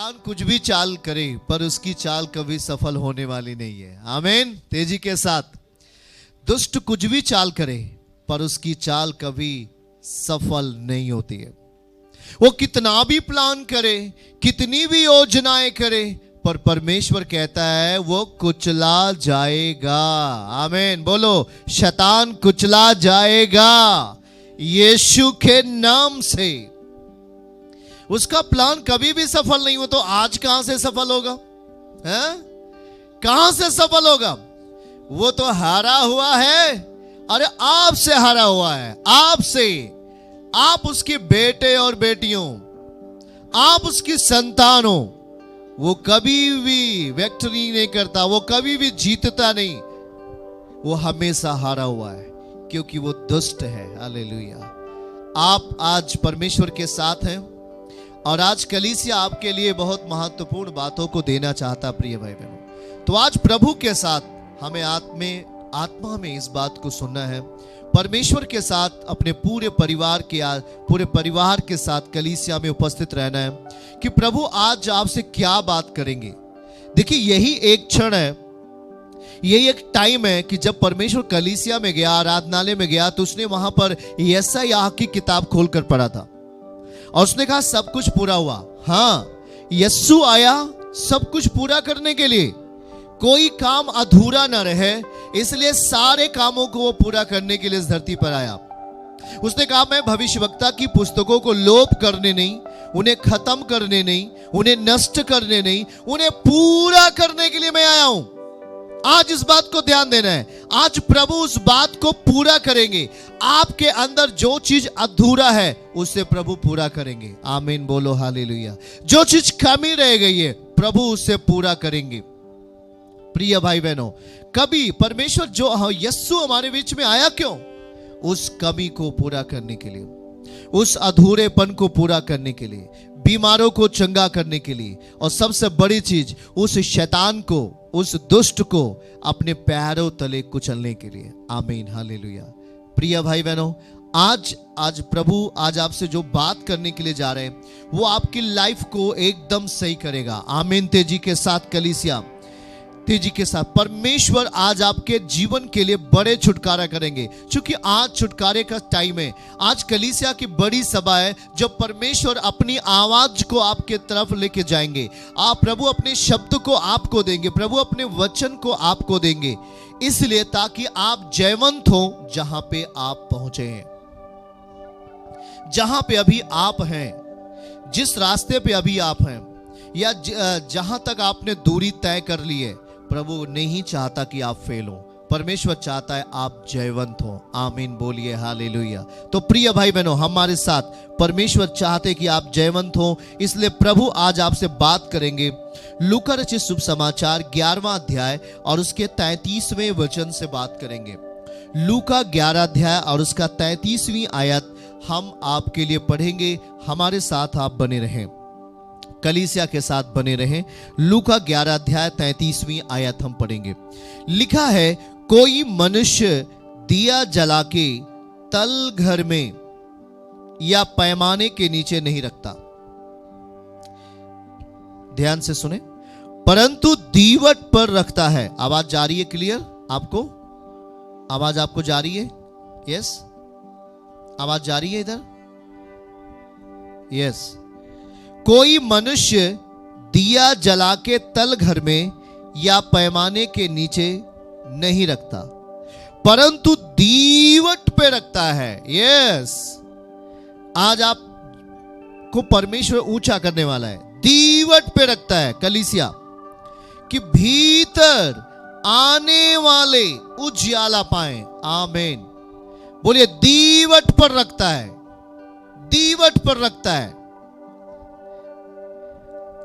शैतान कुछ भी चाल करे पर उसकी चाल कभी सफल होने वाली नहीं है। आमीन। तेजी के साथ, दुष्ट कुछ भी चाल करे पर उसकी चाल कभी सफल नहीं होती है। वो कितना भी प्लान करे, कितनी भी योजनाएं करे, पर परमेश्वर कहता है वो कुचला जाएगा। आमीन। बोलो, शैतान कुचला जाएगा यीशु के नाम से। उसका प्लान कभी भी सफल नहीं हो। तो आज कहां से सफल होगा? हैं? कहां से सफल होगा? वो तो हारा हुआ है। अरे आपसे हारा हुआ है, आपसे। आप उसके बेटे और बेटियों, आप उसकी संतान हो। वो कभी भी विक्ट्री नहीं करता, वो कभी भी जीतता नहीं। वो हमेशा हारा हुआ है क्योंकि वो दुष्ट है। हालेलुया। आप आज परमेश्वर के साथ हैं और आज कलीसिया आपके लिए बहुत महत्वपूर्ण बातों को देना चाहता। प्रिय भाई बहनों, तो आज प्रभु के साथ हमें आत्मा में इस बात को सुनना है। परमेश्वर के साथ अपने पूरे परिवार के साथ कलीसिया में उपस्थित रहना है कि प्रभु आज आपसे क्या बात करेंगे। देखिए, यही एक क्षण है, यही एक टाइम है कि जब परमेश्वर कलीसिया में गया, आराधनालय में गया, तो उसने वहां पर यशायाह की किताब खोलकर पढ़ा था और उसने कहा सब कुछ पूरा हुआ। हाँ, यीशु आया सब कुछ पूरा करने के लिए, कोई काम अधूरा न रहे, इसलिए सारे कामों को वो पूरा करने के लिए इस धरती पर आया। उसने कहा मैं भविष्यवक्ता की पुस्तकों को लोप करने नहीं, उन्हें खत्म करने नहीं, उन्हें नष्ट करने नहीं, उन्हें पूरा करने के लिए मैं आया हूं। आज इस बात को ध्यान देना है। आज प्रभु उस बात को पूरा करेंगे। आपके अंदर जो चीज अधूरा है उसे प्रभु पूरा करेंगे। आमीन। बोलो हालेलुया। जो चीज कमी रह गई है प्रभु उसे पूरा करेंगे। प्रिय भाई बहनों, कभी परमेश्वर जो यीशु हमारे बीच में आया क्यों? उस कमी को पूरा करने के लिए, उस अधूरेपन को पूरा करने के लिए, बीमारों को चंगा करने के लिए, और सबसे बड़ी चीज उस शैतान को, उस दुष्ट को अपने पैरों तले कुचलने के लिए। आमीन। हालेलुया। प्रिय भाई बहनों, आज प्रभु आज आपसे जो बात करने के लिए जा रहे हैं वो आपकी लाइफ को एकदम सही करेगा। आमीन। तेजी के साथ कलीसिया, तेजी के साथ परमेश्वर आज आपके जीवन के लिए बड़े छुटकारा करेंगे, क्योंकि आज छुटकारे का टाइम है। आज कलीसिया की बड़ी सभा है जब परमेश्वर अपनी आवाज को आपके तरफ लेके जाएंगे। आप प्रभु अपने शब्द को आपको देंगे, प्रभु अपने वचन को आपको देंगे, इसलिए ताकि आप जयवंत हो जहां पे आप पहुंचे हैं, जहां पे अभी आप हैं, जिस रास्ते पे अभी आप हैं, या जहां तक आपने दूरी तय कर ली है। प्रभु नहीं चाहता कि आप फेल हो, परमेश्वर चाहता है आप जयवंत हो। आमीन। बोलिए हालेलुया। तो प्रिय भाई बहनों, हमारे साथ परमेश्वर चाहते कि आप जयवंत हो, इसलिए प्रभु आज आपसे बात करेंगे। लूका रचित शुभ समाचार 11वां अध्याय और उसके 33वें वचन से बात करेंगे। लूका 11 अध्याय और उसका 33वीं आयत हम आपके लिए पढ़ेंगे। हमारे साथ आप बने रहें, कलीसिया के साथ बने रहें। लूका 11 अध्याय 33वीं आयत हम पढ़ेंगे। लिखा है, कोई मनुष्य दिया जला के तल घर में या पैमाने के नीचे नहीं रखता। ध्यान से सुने, परंतु दीवट पर रखता है। आवाज जा रही है क्लियर आपको? आवाज आपको जा रही है? यस, आवाज जा रही है इधर? यस। कोई मनुष्य दिया जला के तल घर में या पैमाने के नीचे नहीं रखता, परंतु दीवट पे रखता है। यस, आज आपको परमेश्वर ऊंचा करने वाला है। दीवट पे रखता है कलीसिया, कि भीतर आने वाले उजियाला पाए। आमीन। बोलिए, दीवट पर रखता है, दीवट पर रखता है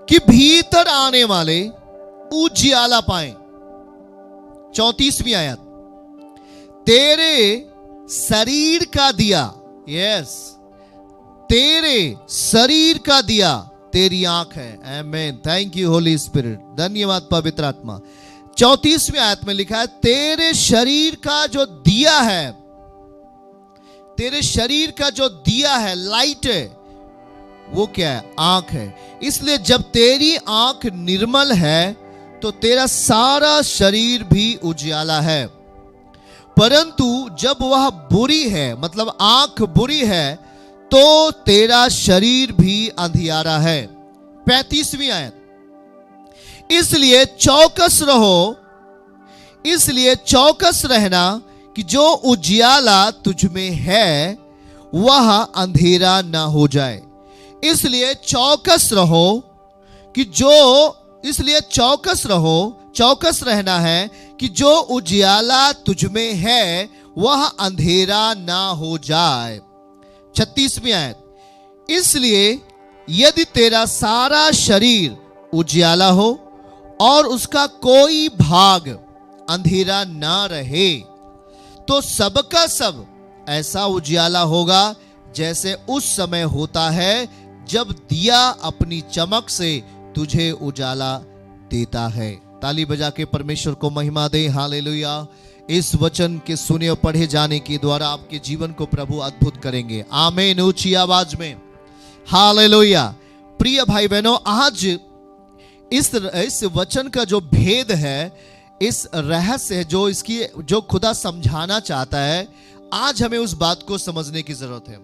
कि भीतर आने वाले उजियाला पाए। 34वीं आयत, तेरे शरीर का दिया, यस, तेरे शरीर का दिया तेरी आंख है। आमीन। Thank you Holi spirit. धन्यवाद पवित्र आत्मा। 34वीं आयत में लिखा है, तेरे शरीर का जो दिया है, तेरे शरीर का जो दिया है, लाइट है, वो क्या है? आंख है। इसलिए जब तेरी आंख निर्मल है तो तेरा सारा शरीर भी उजियाला है, परंतु जब वह बुरी है, मतलब आंख बुरी है, तो तेरा शरीर भी अंधियारा है। 35वीं आयत, इसलिए चौकस रहना कि जो उजियाला तुझ में है वह अंधेरा ना हो जाए। इसलिए चौकस रहना है कि जो उजियाला तुझ में है वह अंधेरा ना हो जाए। 36वीं आयत, इसलिए यदि तेरा सारा शरीर उजियाला हो और उसका कोई भाग अंधेरा ना रहे, तो सबका सब ऐसा उजियाला होगा जैसे उस समय होता है जब दिया अपनी चमक से तुझे उजाला देता है। ताली बजा के परमेश्वर को महिमा दे। हालेलुया। इस वचन के सुने और पढ़े जाने के द्वारा आपके जीवन को प्रभु अद्भुत करेंगे। आमीन। ऊंची आवाज में हालेलुया। प्रिय भाई बहनों, आज इस वचन का जो भेद है, इस रहस्य है जो खुदा समझाना चाहता है, आज हमें उस बात को समझने की जरूरत है।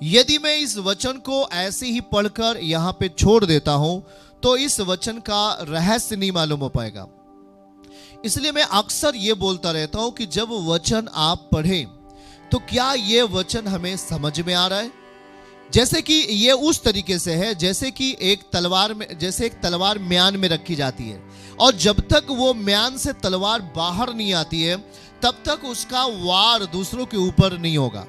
यदि मैं इस वचन को ऐसे ही पढ़कर यहां पे छोड़ देता हूं तो इस वचन का रहस्य नहीं मालूम हो पाएगा। इसलिए मैं अक्सर ये बोलता रहता हूं कि जब वचन आप पढ़ें तो क्या ये वचन हमें समझ में आ रहा है। जैसे कि ये उस तरीके से है जैसे कि एक तलवार म्यान में रखी जाती है, और जब तक वो म्यान से तलवार बाहर नहीं आती है तब तक उसका वार दूसरों के ऊपर नहीं होगा।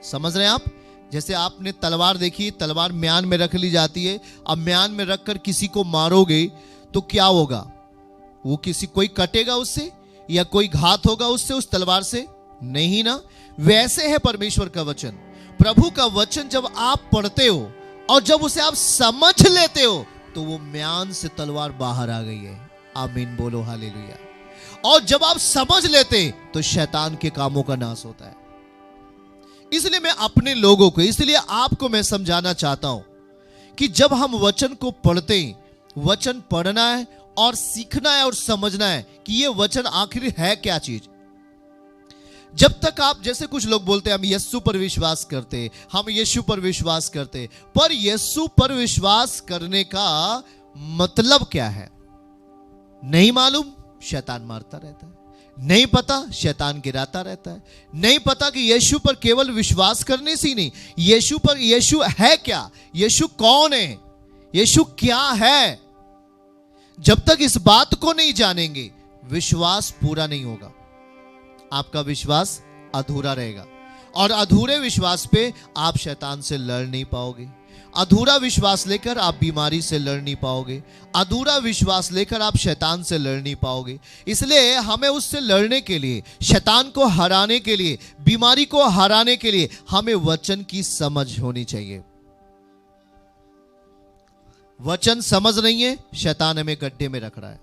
समझ रहे हैं आप? जैसे आपने तलवार देखी, तलवार म्यान में रख ली जाती है। अब म्यान में रखकर किसी को मारोगे तो क्या होगा? वो कोई कटेगा उससे, या कोई घात होगा उससे, उस तलवार से? नहीं ना। वैसे है परमेश्वर का वचन, प्रभु का वचन जब आप पढ़ते हो और जब उसे आप समझ लेते हो तो वो म्यान से तलवार बाहर आ गई है। आमीन बोलो हालेलुया। और जब आप समझ लेते तो शैतान के कामों का नाश होता है। इसलिए मैं अपने लोगों को, इसलिए आपको मैं समझाना चाहता हूं कि जब हम वचन को पढ़ते हैं, वचन पढ़ना है और सीखना है और समझना है कि ये वचन आखिर है क्या चीज। जब तक आप, जैसे कुछ लोग बोलते हैं हम यीशु पर विश्वास करते, हम यीशु पर विश्वास करते, पर यीशु पर विश्वास करने का मतलब क्या है नहीं मालूम। शैतान मारता रहता है, नहीं पता, शैतान गिराता रहता है। नहीं पता कि यीशु पर केवल विश्वास करने से ही नहीं, यीशु है क्या, यीशु कौन है, यीशु क्या है। जब तक इस बात को नहीं जानेंगे विश्वास पूरा नहीं होगा, आपका विश्वास अधूरा रहेगा। और अधूरे विश्वास पे आप शैतान से लड़ नहीं पाओगे। अधूरा विश्वास लेकर आप बीमारी से लड़ नहीं पाओगे। अधूरा विश्वास लेकर आप शैतान से लड़ नहीं पाओगे। इसलिए हमें उससे लड़ने के लिए, शैतान को हराने के लिए, बीमारी को हराने के लिए हमें वचन की समझ होनी चाहिए। वचन समझ नहीं है, शैतान हमें गड्ढे में रख रहा है।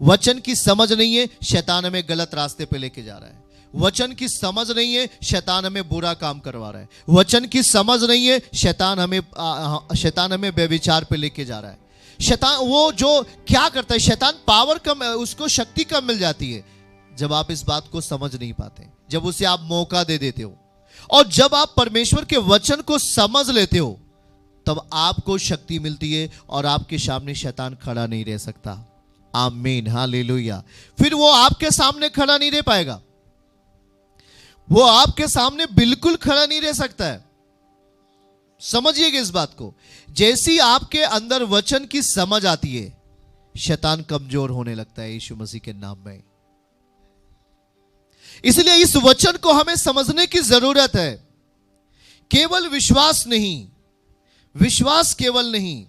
वचन की समझ नहीं है, शैतान हमें गलत रास्ते पे लेके जा रहा है। वचन की समझ नहीं है, शैतान हमें बुरा काम करवा रहा है। वचन की समझ नहीं है, शैतान हमें व्यभिचार पे लेके जा रहा है। शैतान वो जो क्या करता है, शैतान पावर कम, उसको शक्ति कम मिल जाती है जब आप इस बात को समझ नहीं पाते, जब उसे आप मौका दे देते हो। और जब आप परमेश्वर के वचन को समझ लेते हो तब आपको शक्ति मिलती है और आपके सामने शैतान खड़ा नहीं रह सकता। आमीन हालेलुया। फिर वो आपके सामने खड़ा नहीं रह पाएगा, वो आपके सामने बिल्कुल खड़ा नहीं रह सकता है। समझिएगा इस बात को। जैसी आपके अंदर वचन की समझ आती है, शैतान कमजोर होने लगता है यीशु मसीह के नाम में। इसलिए इस वचन को हमें समझने की जरूरत है। केवल विश्वास नहीं, विश्वास केवल नहीं,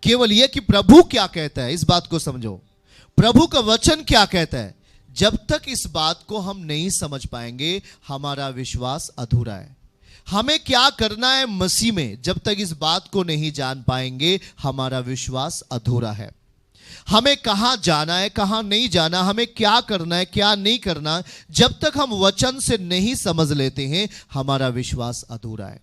केवल यह कि प्रभु क्या कहता है, इस बात को समझो। प्रभु का वचन क्या कहता है, जब तक इस बात को हम नहीं समझ पाएंगे हमारा विश्वास अधूरा है। हमें क्या करना है मसीह में, जब तक इस बात को नहीं जान पाएंगे हमारा विश्वास अधूरा है। हमें कहां जाना है, कहां नहीं जाना, हमें क्या करना है, क्या नहीं करना, जब तक हम वचन से नहीं समझ लेते हैं हमारा विश्वास अधूरा है।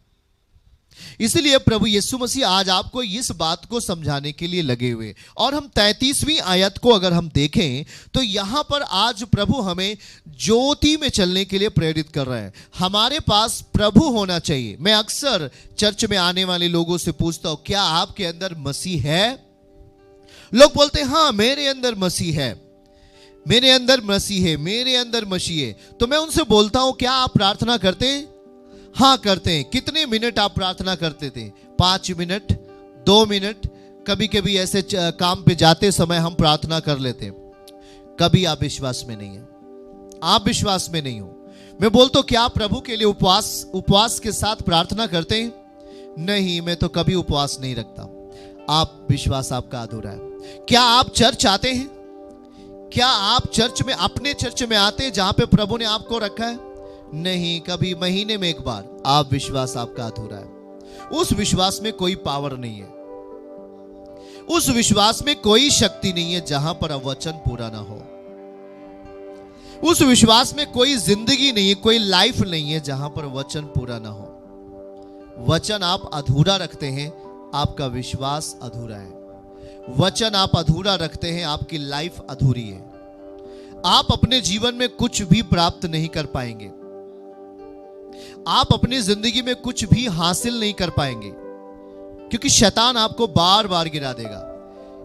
इसलिए प्रभु यीशु मसीह आज आपको इस बात को समझाने के लिए लगे हुए। और हम 33वीं आयत को अगर हम देखें तो यहां पर आज प्रभु हमें ज्योति में चलने के लिए प्रेरित कर रहे हैं। हमारे पास प्रभु होना चाहिए। मैं अक्सर चर्च में आने वाले लोगों से पूछता हूं, क्या आपके अंदर मसीह है? लोग बोलते हैं हाँ मेरे अंदर मसीह है, मेरे अंदर मसीह है, मेरे अंदर मसीह है। तो मैं उनसे बोलता हूं, क्या आप प्रार्थना करते हैं? हाँ करते हैं। कितने मिनट आप प्रार्थना करते थे? 5 मिनट, 2 मिनट। कभी कभी ऐसे काम पे जाते समय हम प्रार्थना कर लेते हैं। कभी आप विश्वास में नहीं है, आप विश्वास में नहीं हो। मैं बोलता हूं, क्या आप प्रभु के लिए उपवास के साथ प्रार्थना करते हैं? नहीं, मैं तो कभी उपवास नहीं रखता। आप विश्वास आपका अधूरा है। क्या आप चर्च आते हैं? क्या आप चर्च में, अपने चर्च में आते हैं जहां पे प्रभु ने आपको रखा है? नहीं, कभी महीने में एक बार। आप विश्वास आपका अधूरा है। उस विश्वास में कोई पावर नहीं है, उस विश्वास में कोई शक्ति नहीं है जहां पर वचन पूरा ना हो। उस विश्वास में कोई जिंदगी नहीं है, कोई लाइफ नहीं है जहां पर वचन पूरा ना हो। वचन आप अधूरा रखते हैं, आपका विश्वास अधूरा है। वचन आप अधूरा रखते हैं, आपकी लाइफ अधूरी है। आप अपने जीवन में कुछ भी प्राप्त नहीं कर पाएंगे, आप अपनी जिंदगी में कुछ भी हासिल नहीं कर पाएंगे, क्योंकि शैतान आपको बार बार गिरा देगा।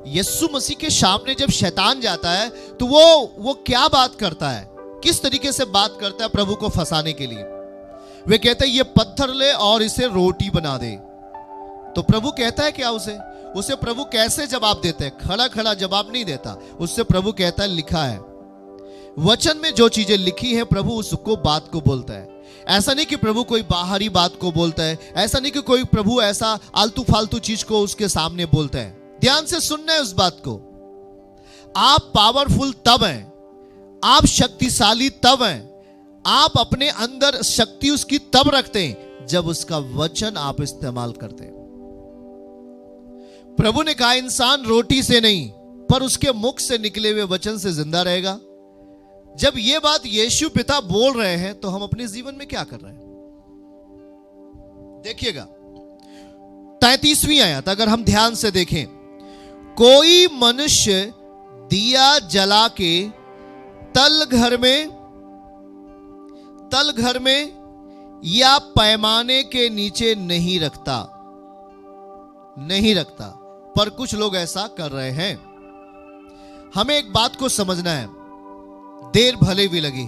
यीशु मसीह के सामने जब शैतान जाता है तो वो क्या बात करता है, किस तरीके से बात करता है प्रभु को फंसाने के लिए? वे कहते हैं ये पत्थर ले और इसे रोटी बना दे। तो प्रभु कहता है क्या उसे प्रभु कैसे जवाब देते हैं? खड़ा खड़ा जवाब नहीं देता। उससे प्रभु कहता है लिखा है। वचन में जो चीजें लिखी हैं प्रभु उसको बात को बोलता है। ऐसा नहीं कि प्रभु कोई बाहरी बात को बोलता है, ऐसा नहीं कि कोई प्रभु ऐसा आलतू फालतू चीज को उसके सामने बोलता है। ध्यान से सुनना है उस बात को। आप पावरफुल तब हैं, आप शक्तिशाली तब हैं, आप अपने अंदर शक्ति उसकी तब रखते हैं जब उसका वचन आप इस्तेमाल करते हैं। प्रभु ने कहा इंसान रोटी से नहीं पर उसके मुख से निकले हुए वचन से जिंदा रहेगा। जब ये बात यीशु पिता बोल रहे हैं तो हम अपने जीवन में क्या कर रहे हैं? देखिएगा 33वीं आयत अगर हम ध्यान से देखें, कोई मनुष्य दिया जला के तल घर में या पैमाने के नीचे नहीं रखता, पर कुछ लोग ऐसा कर रहे हैं। हमें एक बात को समझना है, देर भले भी लगी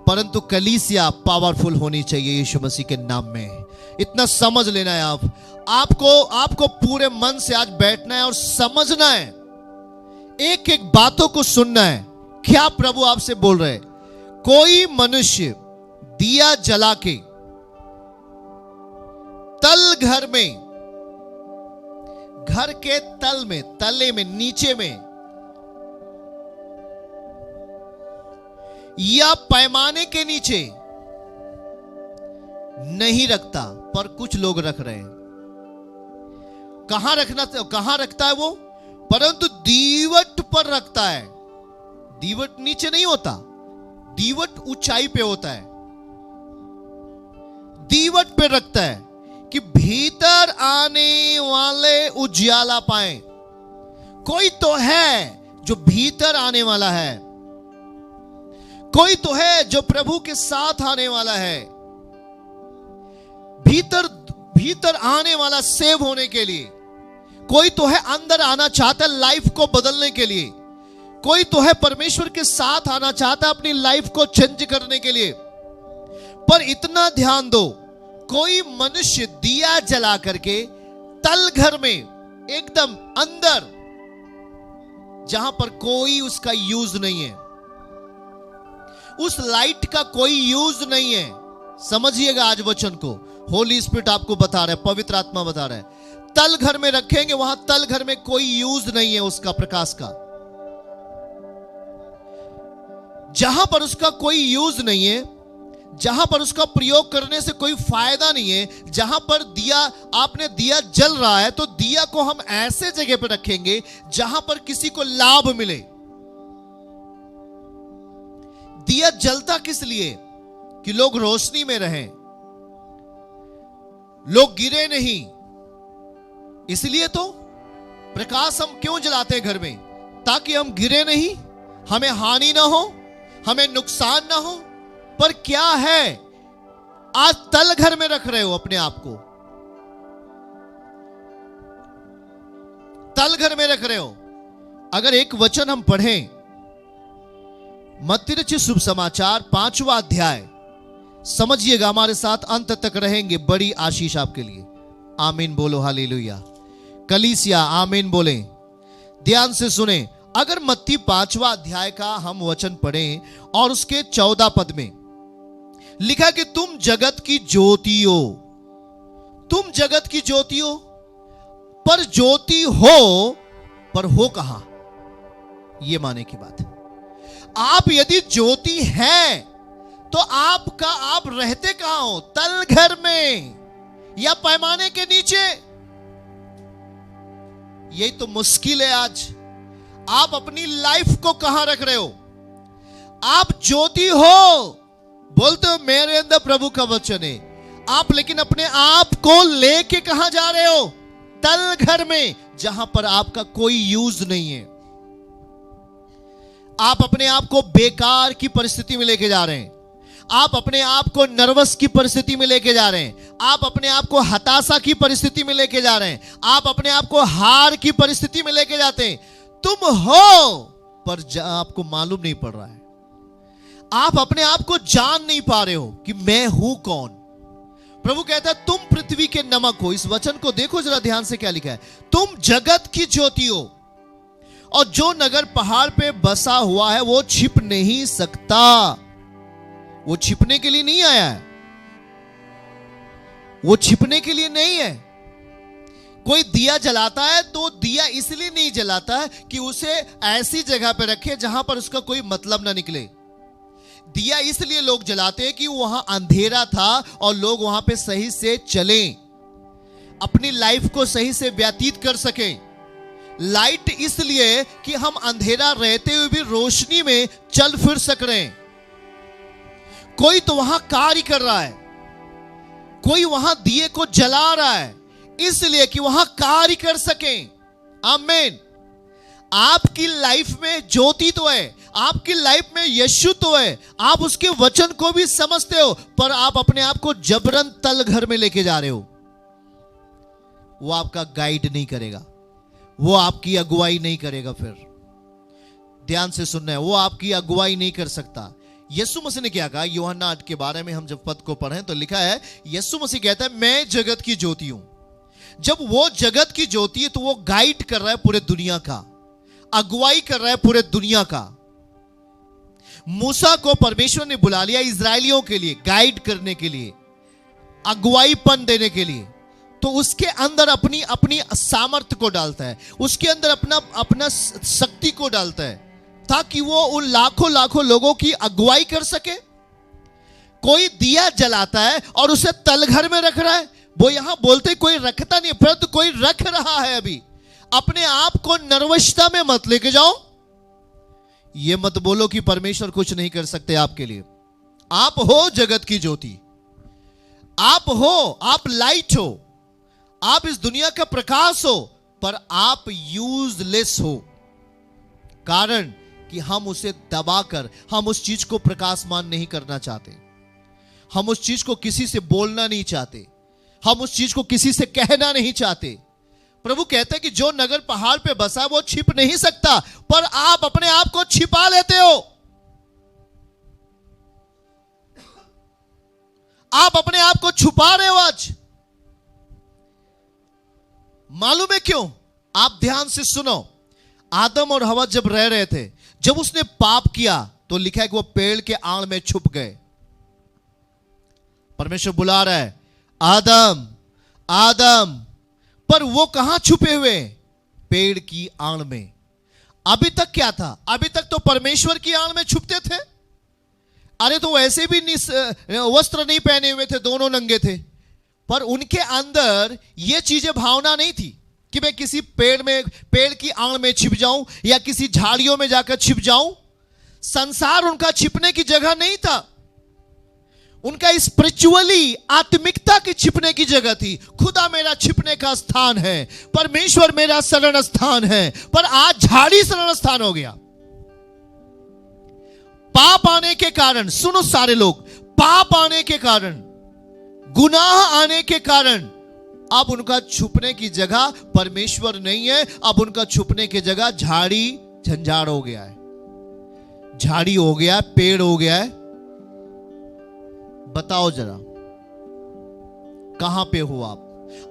परंतु कलीसिया पावरफुल होनी चाहिए यीशु मसीह के नाम में। इतना समझ लेना है। आपको पूरे मन से आज बैठना है और समझना है, एक एक बातों को सुनना है। क्या प्रभु आपसे बोल रहे हैं? कोई मनुष्य दिया जला के तल घर में, घर के तल में, तले में, नीचे में या पैमाने के नीचे नहीं रखता, पर कुछ लोग रख रहे हैं। कहां रखता है वो? परंतु दीवट पर रखता है। दीवट नीचे नहीं होता, दीवट ऊंचाई पे होता है। दीवट पे रखता है कि भीतर आने वाले उजियाला पाए। कोई तो है जो भीतर आने वाला है, कोई तो है जो प्रभु के साथ आने वाला है। भीतर आने वाला सेव होने के लिए। कोई तो है अंदर आना चाहता है लाइफ को बदलने के लिए। कोई तो है परमेश्वर के साथ आना चाहता है अपनी लाइफ को चेंज करने के लिए। पर इतना ध्यान दो, कोई मनुष्य दिया जला करके तल घर में, एकदम अंदर, जहां पर कोई उसका यूज नहीं है, उस लाइट का कोई यूज नहीं है। समझिएगा आज वचन को, होली स्पिरिट आपको बता रहा है, पवित्र आत्मा बता रहा है। तल घर में रखेंगे, वहां तल घर में कोई यूज नहीं है उसका प्रकाश का। जहां पर उसका कोई यूज नहीं है, जहां पर उसका प्रयोग करने से कोई फायदा नहीं है, जहां पर आपने दिया जल रहा है, तो दिया को हम ऐसे जगह पर रखेंगे जहां पर किसी को लाभ मिले। दिया जलता किस लिए? कि लोग रोशनी में रहें। लोग गिरे नहीं। इसलिए तो प्रकाश हम क्यों जलाते हैं घर में? ताकि हम गिरे नहीं, हमें हानि ना हो, हमें नुकसान ना हो। पर क्या है, आज तल घर में रख रहे हो अपने आप को, तल घर में रख रहे हो। अगर एक वचन हम पढ़ें, मत्ती रचित शुभ समाचार 5वां अध्याय, समझिएगा, हमारे साथ अंत तक रहेंगे, बड़ी आशीष आपके लिए। आमीन बोलो, हालेलुया। कलीसिया आमीन बोले, ध्यान से सुने। अगर मत्ती 5वां अध्याय का हम वचन पढ़ें और उसके 14 पद में लिखा कि तुम जगत की ज्योति हो, तुम जगत की ज्योति हो। पर ज्योति हो, पर हो कहां? यह माने की बात है। आप यदि ज्योति हैं तो आप रहते कहां हो? तल घर में या पैमाने के नीचे? यही तो मुश्किल है आज। आप अपनी लाइफ को कहां रख रहे हो? आप ज्योति हो, बोलते हो मेरे अंदर प्रभु का वचन है आप, लेकिन अपने आप को लेके कहां जा रहे हो? तल घर में, जहां पर आपका कोई यूज नहीं है। आप अपने आप को बेकार की परिस्थिति में लेके जा रहे हैं। आप अपने आप को नर्वस की परिस्थिति में लेके जा रहे हैं। आप अपने आप को हताशा की परिस्थिति में लेके जा रहे हैं। आप अपने आप को हार की परिस्थिति में लेके जाते हैं। तुम हो, पर आपको मालूम नहीं पड़ रहा है। आप अपने आप को जान नहीं पा रहे हो कि मैं हूं कौन। प्रभु कहता है तुम पृथ्वी के नमक हो। इस वचन को देखो जरा ध्यान से, क्या लिखा है? तुम जगत की ज्योति हो, और जो नगर पहाड़ पे बसा हुआ है वो छिप नहीं सकता। वो छिपने के लिए नहीं आया है, वो छिपने के लिए नहीं है। कोई दिया जलाता है तो दिया इसलिए नहीं जलाता है कि उसे ऐसी जगह पे रखे जहां पर उसका कोई मतलब ना निकले। दिया इसलिए लोग जलाते हैं कि वहां अंधेरा था और लोग वहां पे सही से चलें, अपनी लाइफ को सही से व्यतीत कर सकें। लाइट इसलिए कि हम अंधेरा रहते हुए भी रोशनी में चल फिर सक रहे हैं। कोई तो वहां कार्य कर रहा है, कोई वहां दिए को जला रहा है इसलिए कि वहां कार्य कर सकें। आमीन। आपकी लाइफ में ज्योति तो है, आपकी लाइफ में यीशु तो है, आप उसके वचन को भी समझते हो, पर आप अपने आप को जबरन तल घर में लेके जा रहे हो। वो आपका गाइड नहीं करेगा, वो आपकी अगुवाई नहीं करेगा। फिर ध्यान से सुनना है, वो आपकी अगुवाई नहीं कर सकता। यीशु मसीह ने क्या कहा? यूहन्ना 8 के बारे में हम जब पद को पढ़ें तो लिखा है, यीशु मसीह कहता है मैं जगत की ज्योति हूं। जब वो जगत की ज्योति है तो वो गाइड कर रहा है पूरे दुनिया का, अगुवाई कर रहा है पूरे दुनिया का। मूसा को परमेश्वर ने बुला लिया इजरायलियों के लिए, गाइड करने के लिए, अगुवाईपन देने के लिए। तो उसके अंदर अपनी अपनी सामर्थ्य को डालता है, उसके अंदर अपना शक्ति को डालता है, ताकि वो उन लाखों लाखों लोगों की अगुवाई कर सके। कोई दिया जलाता है और उसे तलघर में रख रहा है। वो यहां बोलते कोई रखता नहीं, परंतु कोई रख रहा है। अभी अपने आप को नर्वसता में मत लेके जाओ। ये मत बोलो कि परमेश्वर कुछ नहीं कर सकते आपके लिए। आप हो जगत की ज्योति, आप हो, आप लाइट हो, आप इस दुनिया का प्रकाश हो, पर आप यूजलेस हो। कारण कि हम उसे दबाकर, हम उस चीज को प्रकाशमान नहीं करना चाहते, हम उस चीज को किसी से बोलना नहीं चाहते, हम उस चीज को किसी से कहना नहीं चाहते। प्रभु कहते हैं कि जो नगर पहाड़ पे बसा वो छिप नहीं सकता, पर आप अपने आप को छिपा लेते हो। आप अपने आप को छुपा रहे हो आज। मालूम है क्यों? आप ध्यान से सुनो। आदम और हवा जब रह रहे थे, जब उसने पाप किया तो लिखा है कि वो पेड़ के आड़ में छुप गए। परमेश्वर बुला रहा है, आदम आदम, पर वो कहां छुपे हुए? पेड़ की आड़ में। अभी तक क्या था? अभी तक तो परमेश्वर की आड़ में छुपते थे। अरे तो वैसे भी वस्त्र नहीं पहने हुए थे, दोनों नंगे थे, पर उनके अंदर ये चीजें भावना नहीं थी कि मैं किसी पेड़ की आड़ में छिप जाऊं या किसी झाड़ियों में जाकर छिप जाऊं। संसार उनका छिपने की जगह नहीं था। उनका स्पिरिचुअली आत्मिकता की छिपने की जगह थी। खुदा मेरा छिपने का स्थान है, परमेश्वर मेरा शरण स्थान है, पर आज झाड़ी शरण स्थान हो गया। पाप आने के कारण, सुनो सारे लोग, पाप आने के कारण, गुनाह आने के कारण अब उनका छुपने की जगह परमेश्वर नहीं है, अब उनका छुपने की जगह झाड़ी झंझाड़ हो गया है, झाड़ी हो गया, पेड़ हो गया है। बताओ जरा कहां पे हो आप?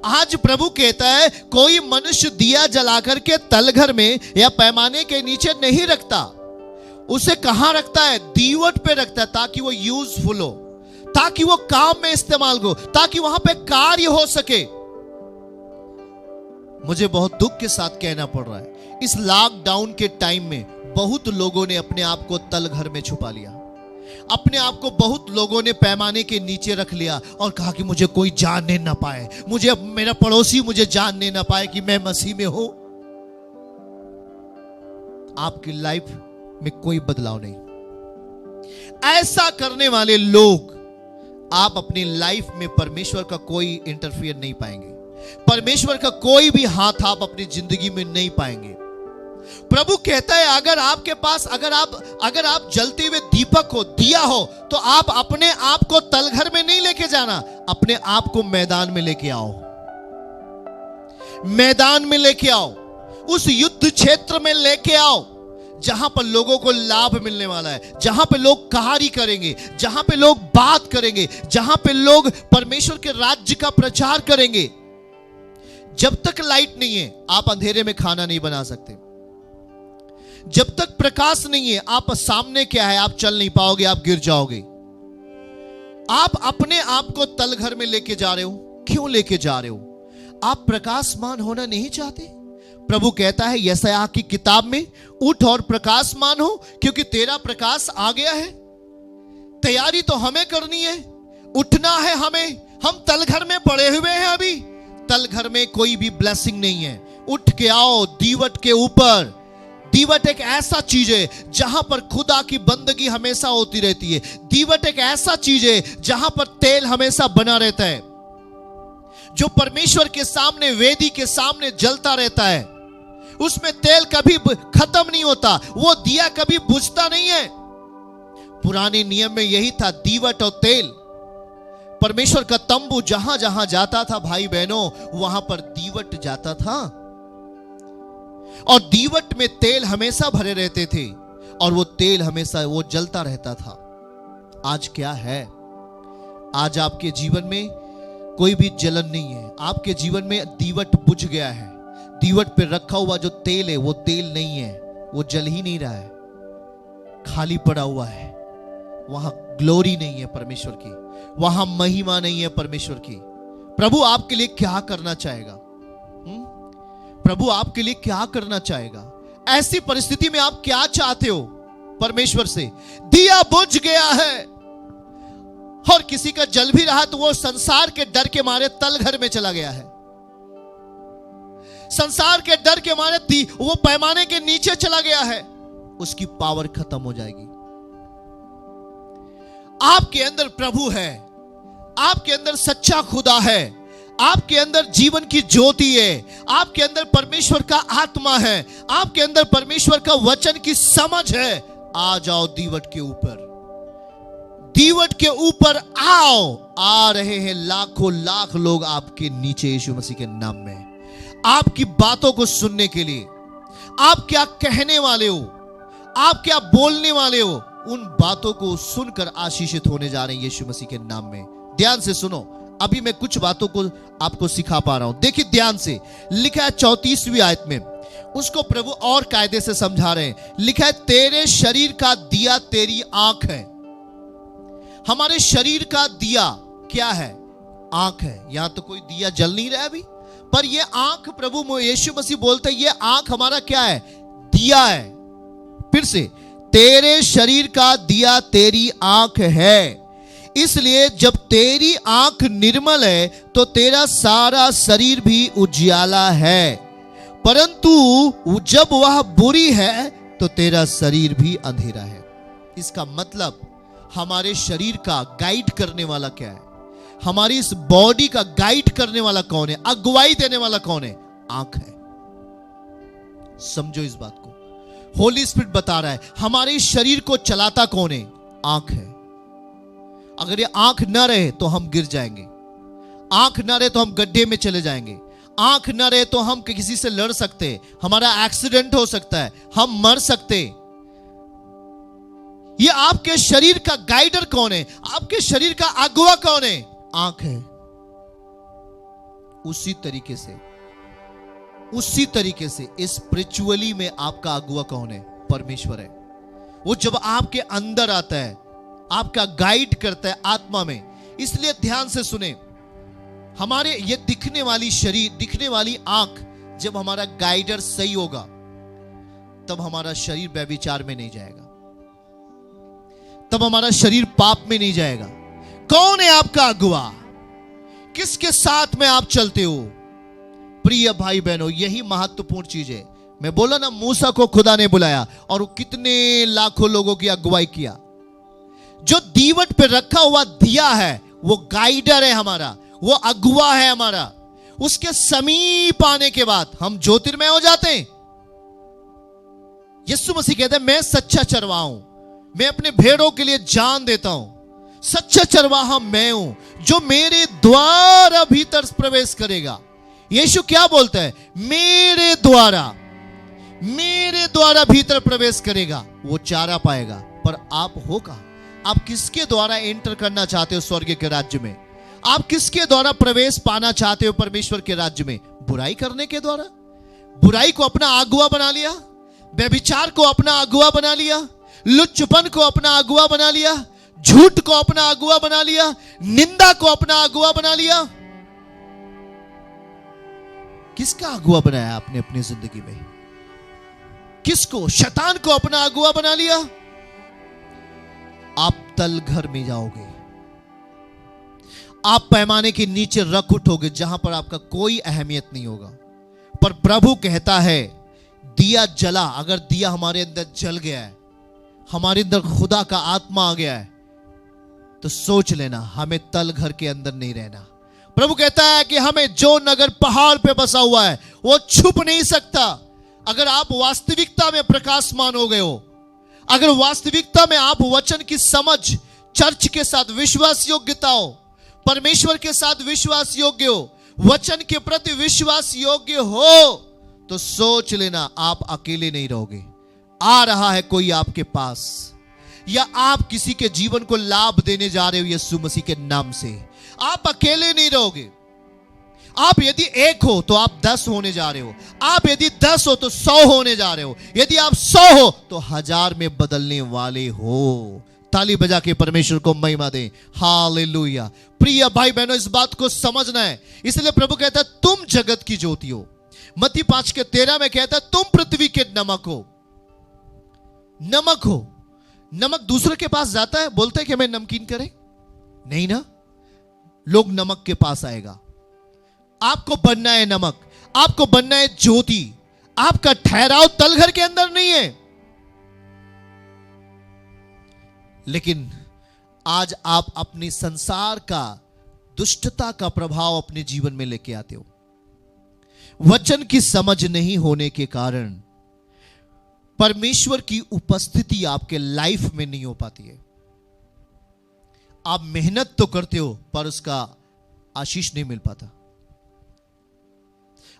आज प्रभु कहता है कोई मनुष्य दिया जलाकर के तलघर में या पैमाने के नीचे नहीं रखता। उसे कहां रखता है? दीवट पे रखता है, ताकि वो यूजफुल हो, ताकि वो काम में इस्तेमाल हो, ताकि वहां पे कार्य हो सके। मुझे बहुत दुख के साथ कहना पड़ रहा है, इस लॉकडाउन के टाइम में बहुत लोगों ने अपने आप को तलघर में छुपा लिया। अपने आप को बहुत लोगों ने पैमाने के नीचे रख लिया और कहा कि मुझे कोई जानने ना पाए, मुझे मेरा पड़ोसी मुझे जानने ना पाए कि मैं मसीह में हूं। आपकी लाइफ में कोई बदलाव नहीं। ऐसा करने वाले लोग, आप अपनी लाइफ में परमेश्वर का कोई इंटरफियर नहीं पाएंगे, परमेश्वर का कोई भी हाथ आप अपनी जिंदगी में नहीं पाएंगे। प्रभु कहता है अगर आपके पास, अगर आप जलते हुए दीपक हो, दिया हो, तो आप अपने आप को तलघर में नहीं लेके जाना, अपने आप को मैदान में लेके आओ, मैदान में लेके आओ, उस युद्ध क्षेत्र में लेके आओ जहां पर लोगों को लाभ मिलने वाला है, जहां पे लोग कार्य करेंगे, जहां पे लोग बात करेंगे, जहां पे लोग परमेश्वर के राज्य का प्रचार करेंगे। जब तक लाइट नहीं है आप अंधेरे में खाना नहीं बना सकते। जब तक प्रकाश नहीं है, आप सामने क्या है, आप चल नहीं पाओगे, आप गिर जाओगे। आप अपने आप को तलघर में लेके जा रहे हो। क्यों लेके जा रहे हो? आप प्रकाशमान होना नहीं चाहते? प्रभु कहता है यशायाह की किताब में, उठ और प्रकाशमान हो क्योंकि तेरा प्रकाश आ गया है। तैयारी तो हमें करनी है, उठना है हमें। हम तलघर में पड़े हुए हैं, अभी तलघर में कोई भी ब्लेसिंग नहीं है। उठ के आओ दीवट के ऊपर। दीवट एक ऐसा चीज है जहां पर खुदा की बंदगी हमेशा होती रहती है। दीवट एक ऐसा चीज है जहां पर तेल हमेशा बना रहता है, जो परमेश्वर के सामने, वेदी के सामने जलता रहता है। उसमें तेल कभी खत्म नहीं होता, वो दिया कभी बुझता नहीं है। पुराने नियम में यही था, दीवट और तेल। परमेश्वर का तंबू जहां जहां जाता था भाई बहनों, वहां पर दीवट जाता था और दीवट में तेल हमेशा भरे रहते थे और वो तेल हमेशा वो जलता रहता था। आज क्या है? आज आपके जीवन में कोई भी जलन नहीं है। आपके जीवन में दीवट बुझ गया है। दीवट पे रखा हुआ जो तेल है वो तेल नहीं है, वो जल ही नहीं रहा है, खाली पड़ा हुआ है। वहां ग्लोरी नहीं है परमेश्वर की, वहां महिमा नहीं है परमेश्वर की। प्रभु आपके लिए क्या करना चाहेगा? प्रभु आपके लिए क्या करना चाहेगा? ऐसी परिस्थिति में आप क्या चाहते हो परमेश्वर से? दिया बुझ गया है और किसी का जल भी रहा तो वो संसार के डर के मारे तलघर में चला गया है। संसार के डर के मारे वो पैमाने के नीचे चला गया है, उसकी पावर खत्म हो जाएगी। आपके अंदर प्रभु है, आपके अंदर सच्चा खुदा है, आपके अंदर जीवन की ज्योति है, आपके अंदर परमेश्वर का आत्मा है, आपके अंदर परमेश्वर का वचन की समझ है। आ जाओ दीवट के ऊपर, दीवट के ऊपर आओ। आ रहे हैं लाखों लाख लोग आपके नीचे यीशु मसीह के नाम में, आपकी बातों को सुनने के लिए। आप क्या कहने वाले हो, आप क्या बोलने वाले हो, उन बातों को सुनकर आशीषित होने जा रहे हैं यीशु मसीह के नाम में। ध्यान से सुनो, अभी मैं कुछ बातों को आपको सिखा पा रहा हूं। देखिए ध्यान से, लिखा है 34वीं आयत में, उसको प्रभु और कायदे से समझा रहे हैं। लिखा है तेरे शरीर का दिया तेरी आंख है। हमारे शरीर का दिया क्या है? आंख है। यहां तो कोई दिया जल नहीं रहा अभी, पर ये आंख, प्रभु यीशु मसीह बोलते हैं ये आंख हमारा क्या है? दिया है। फिर से, तेरे शरीर का दिया तेरी आंख है। इसलिए जब तेरी आंख निर्मल है तो तेरा सारा शरीर भी उजियाला है, परंतु जब वह बुरी है तो तेरा शरीर भी अंधेरा है। इसका मतलब हमारे शरीर का गाइड करने वाला क्या है? हमारी इस बॉडी का गाइड करने वाला कौन है? अगुवाई देने वाला कौन है? आंख है। समझो इस बात को। होली स्पिरिट बता रहा है हमारे शरीर को चलाता कौन है? आंख है। अगर ये आंख न रहे तो हम गिर जाएंगे, आंख न रहे तो हम गड्ढे में चले जाएंगे, आंख न रहे तो हम किसी से लड़ सकते हैं, हमारा एक्सीडेंट हो सकता है, हम मर सकते। ये आपके शरीर का गाइडर कौन है? आपके शरीर का अगुवा कौन है? आंख है। उसी तरीके से स्पिरिचुअली में आपका अगुवा कौन है? परमेश्वर है। वो जब आपके अंदर आता है, आपका गाइड करता है आत्मा में। इसलिए ध्यान से सुने, हमारे ये दिखने वाली शरीर, दिखने वाली आंख, जब हमारा गाइडर सही होगा तब हमारा शरीर व्यभिचार में नहीं जाएगा, तब हमारा शरीर पाप में नहीं जाएगा। कौन है आपका अगुवा? किसके साथ में आप चलते हो? प्रिय भाई बहनों, यही महत्वपूर्ण चीज है। मैं बोला ना, मूसा को खुदा ने बुलाया और वो कितने लाखों लोगों की अगुवाई किया। जो दीवट पे रखा हुआ दिया है वो गाइडर है हमारा, वो अगुवा है हमारा। उसके समीप आने के बाद हम ज्योतिर्मय हो जाते हैं। यीशु मसीह कहते हैं मैं सच्चा चरवाहा हूं, मैं अपने भेड़ों के लिए जान देता हूं। सच्चा चरवाहा मैं हूं, जो मेरे द्वारा भीतर प्रवेश करेगा। यीशु क्या बोलता है? मेरे द्वारा भीतर प्रवेश करेगा, वो चारा पाएगा। पर आप हो कहां? आप किसके द्वारा एंटर करना चाहते हो स्वर्ग के राज्य में? आप किसके द्वारा प्रवेश पाना चाहते हो परमेश्वर के राज्य में? बुराई करने के द्वारा? बुराई को अपना अगुवा बना लिया, व्यभिचार को अपना अगुवा बना लिया, लुच्चपन को अपना अगुवा बना लिया, झूठ को अपना अगुवा बना लिया, निंदा को अपना अगुवा बना लिया। किसका अगुवा बनाया आपने अपनी जिंदगी में? किसको? शैतान को अपना अगुवा बना लिया। आप तल घर में जाओगे, आप पैमाने के नीचे रख उठोगे जहां पर आपका कोई अहमियत नहीं होगा। पर प्रभु कहता है दिया जला, अगर दिया हमारे अंदर जल गया है, हमारे अंदर खुदा का आत्मा आ गया है, तो सोच लेना हमें तल घर के अंदर नहीं रहना। प्रभु कहता है कि हमें जो नगर पहाड़ पे बसा हुआ है वो छुप नहीं सकता। अगर आप वास्तविकता में प्रकाशमान हो गए हो, अगर वास्तविकता में आप वचन की समझ, चर्च के साथ विश्वास योग्यता हो, परमेश्वर के साथ विश्वास योग्य हो, वचन के प्रति विश्वास योग्य हो, तो सोच लेना आप अकेले नहीं रहोगे। आ रहा है कोई आपके पास, या आप किसी के जीवन को लाभ देने जा रहे हो यीशु मसीह के नाम से। आप अकेले नहीं रहोगे। आप यदि 1 हो तो आप 10 होने जा रहे हो, आप यदि 10 हो तो 100 होने जा रहे हो, यदि आप 100 हो तो 1000 में बदलने वाले हो। ताली बजा के परमेश्वर को महिमा दें। हालेलुया। प्रिय भाई बहनों, इस बात को समझना है। इसलिए प्रभु कहता है तुम जगत की ज्योति हो। मत्ती 5:13 में कहता है तुम पृथ्वी के नमक हो। नमक हो। नमक दूसरे के पास जाता है, बोलते है कि हमें नमकीन करें? नहीं ना, लोग नमक के पास आएगा। आपको बनना है नमक, आपको बनना है ज्योति। आपका ठहराव तलघर के अंदर नहीं है। लेकिन आज आप अपनी संसार का, दुष्टता का प्रभाव अपने जीवन में लेके आते हो। वचन की समझ नहीं होने के कारण परमेश्वर की उपस्थिति आपके लाइफ में नहीं हो पाती है। आप मेहनत तो करते हो पर उसका आशीष नहीं मिल पाता।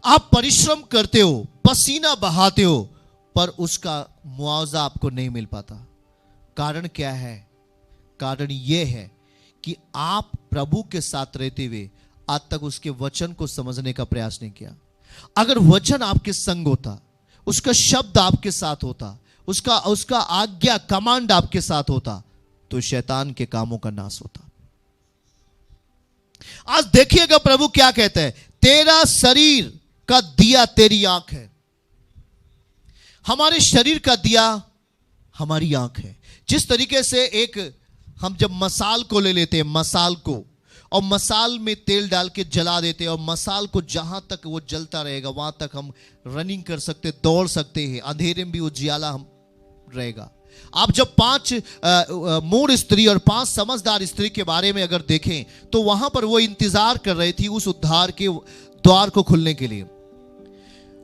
आप परिश्रम करते हो, पसीना बहाते हो, पर उसका मुआवजा आपको नहीं मिल पाता। कारण क्या है? कारण यह है कि आप प्रभु के साथ रहते हुए आज तक उसके वचन को समझने का प्रयास नहीं किया। अगर वचन आपके संग होता, उसका शब्द आपके साथ होता, उसका आज्ञा, कमांड आपके साथ होता, तो शैतान के कामों का नाश होता। आज देखिएगा प्रभु क्या कहते हैं, तेरा शरीर का दिया तेरी आंख है। हमारे शरीर का दिया हमारी आंख है। जिस तरीके से हम जब मसाल को ले लेते हैं, मसाल को, और मसाल में तेल डाल के जला देते हैं, और मसाल को जहां तक वो जलता रहेगा वहां तक हम रनिंग कर सकते, दौड़ सकते हैं, अंधेरे में भी उजियाला हम रहेगा। आप जब 5 मूढ़ स्त्री और 5 समझदार स्त्री के बारे में अगर देखें तो वहां पर वो इंतजार कर रही थी उस उद्धार के द्वार को खुलने के लिए,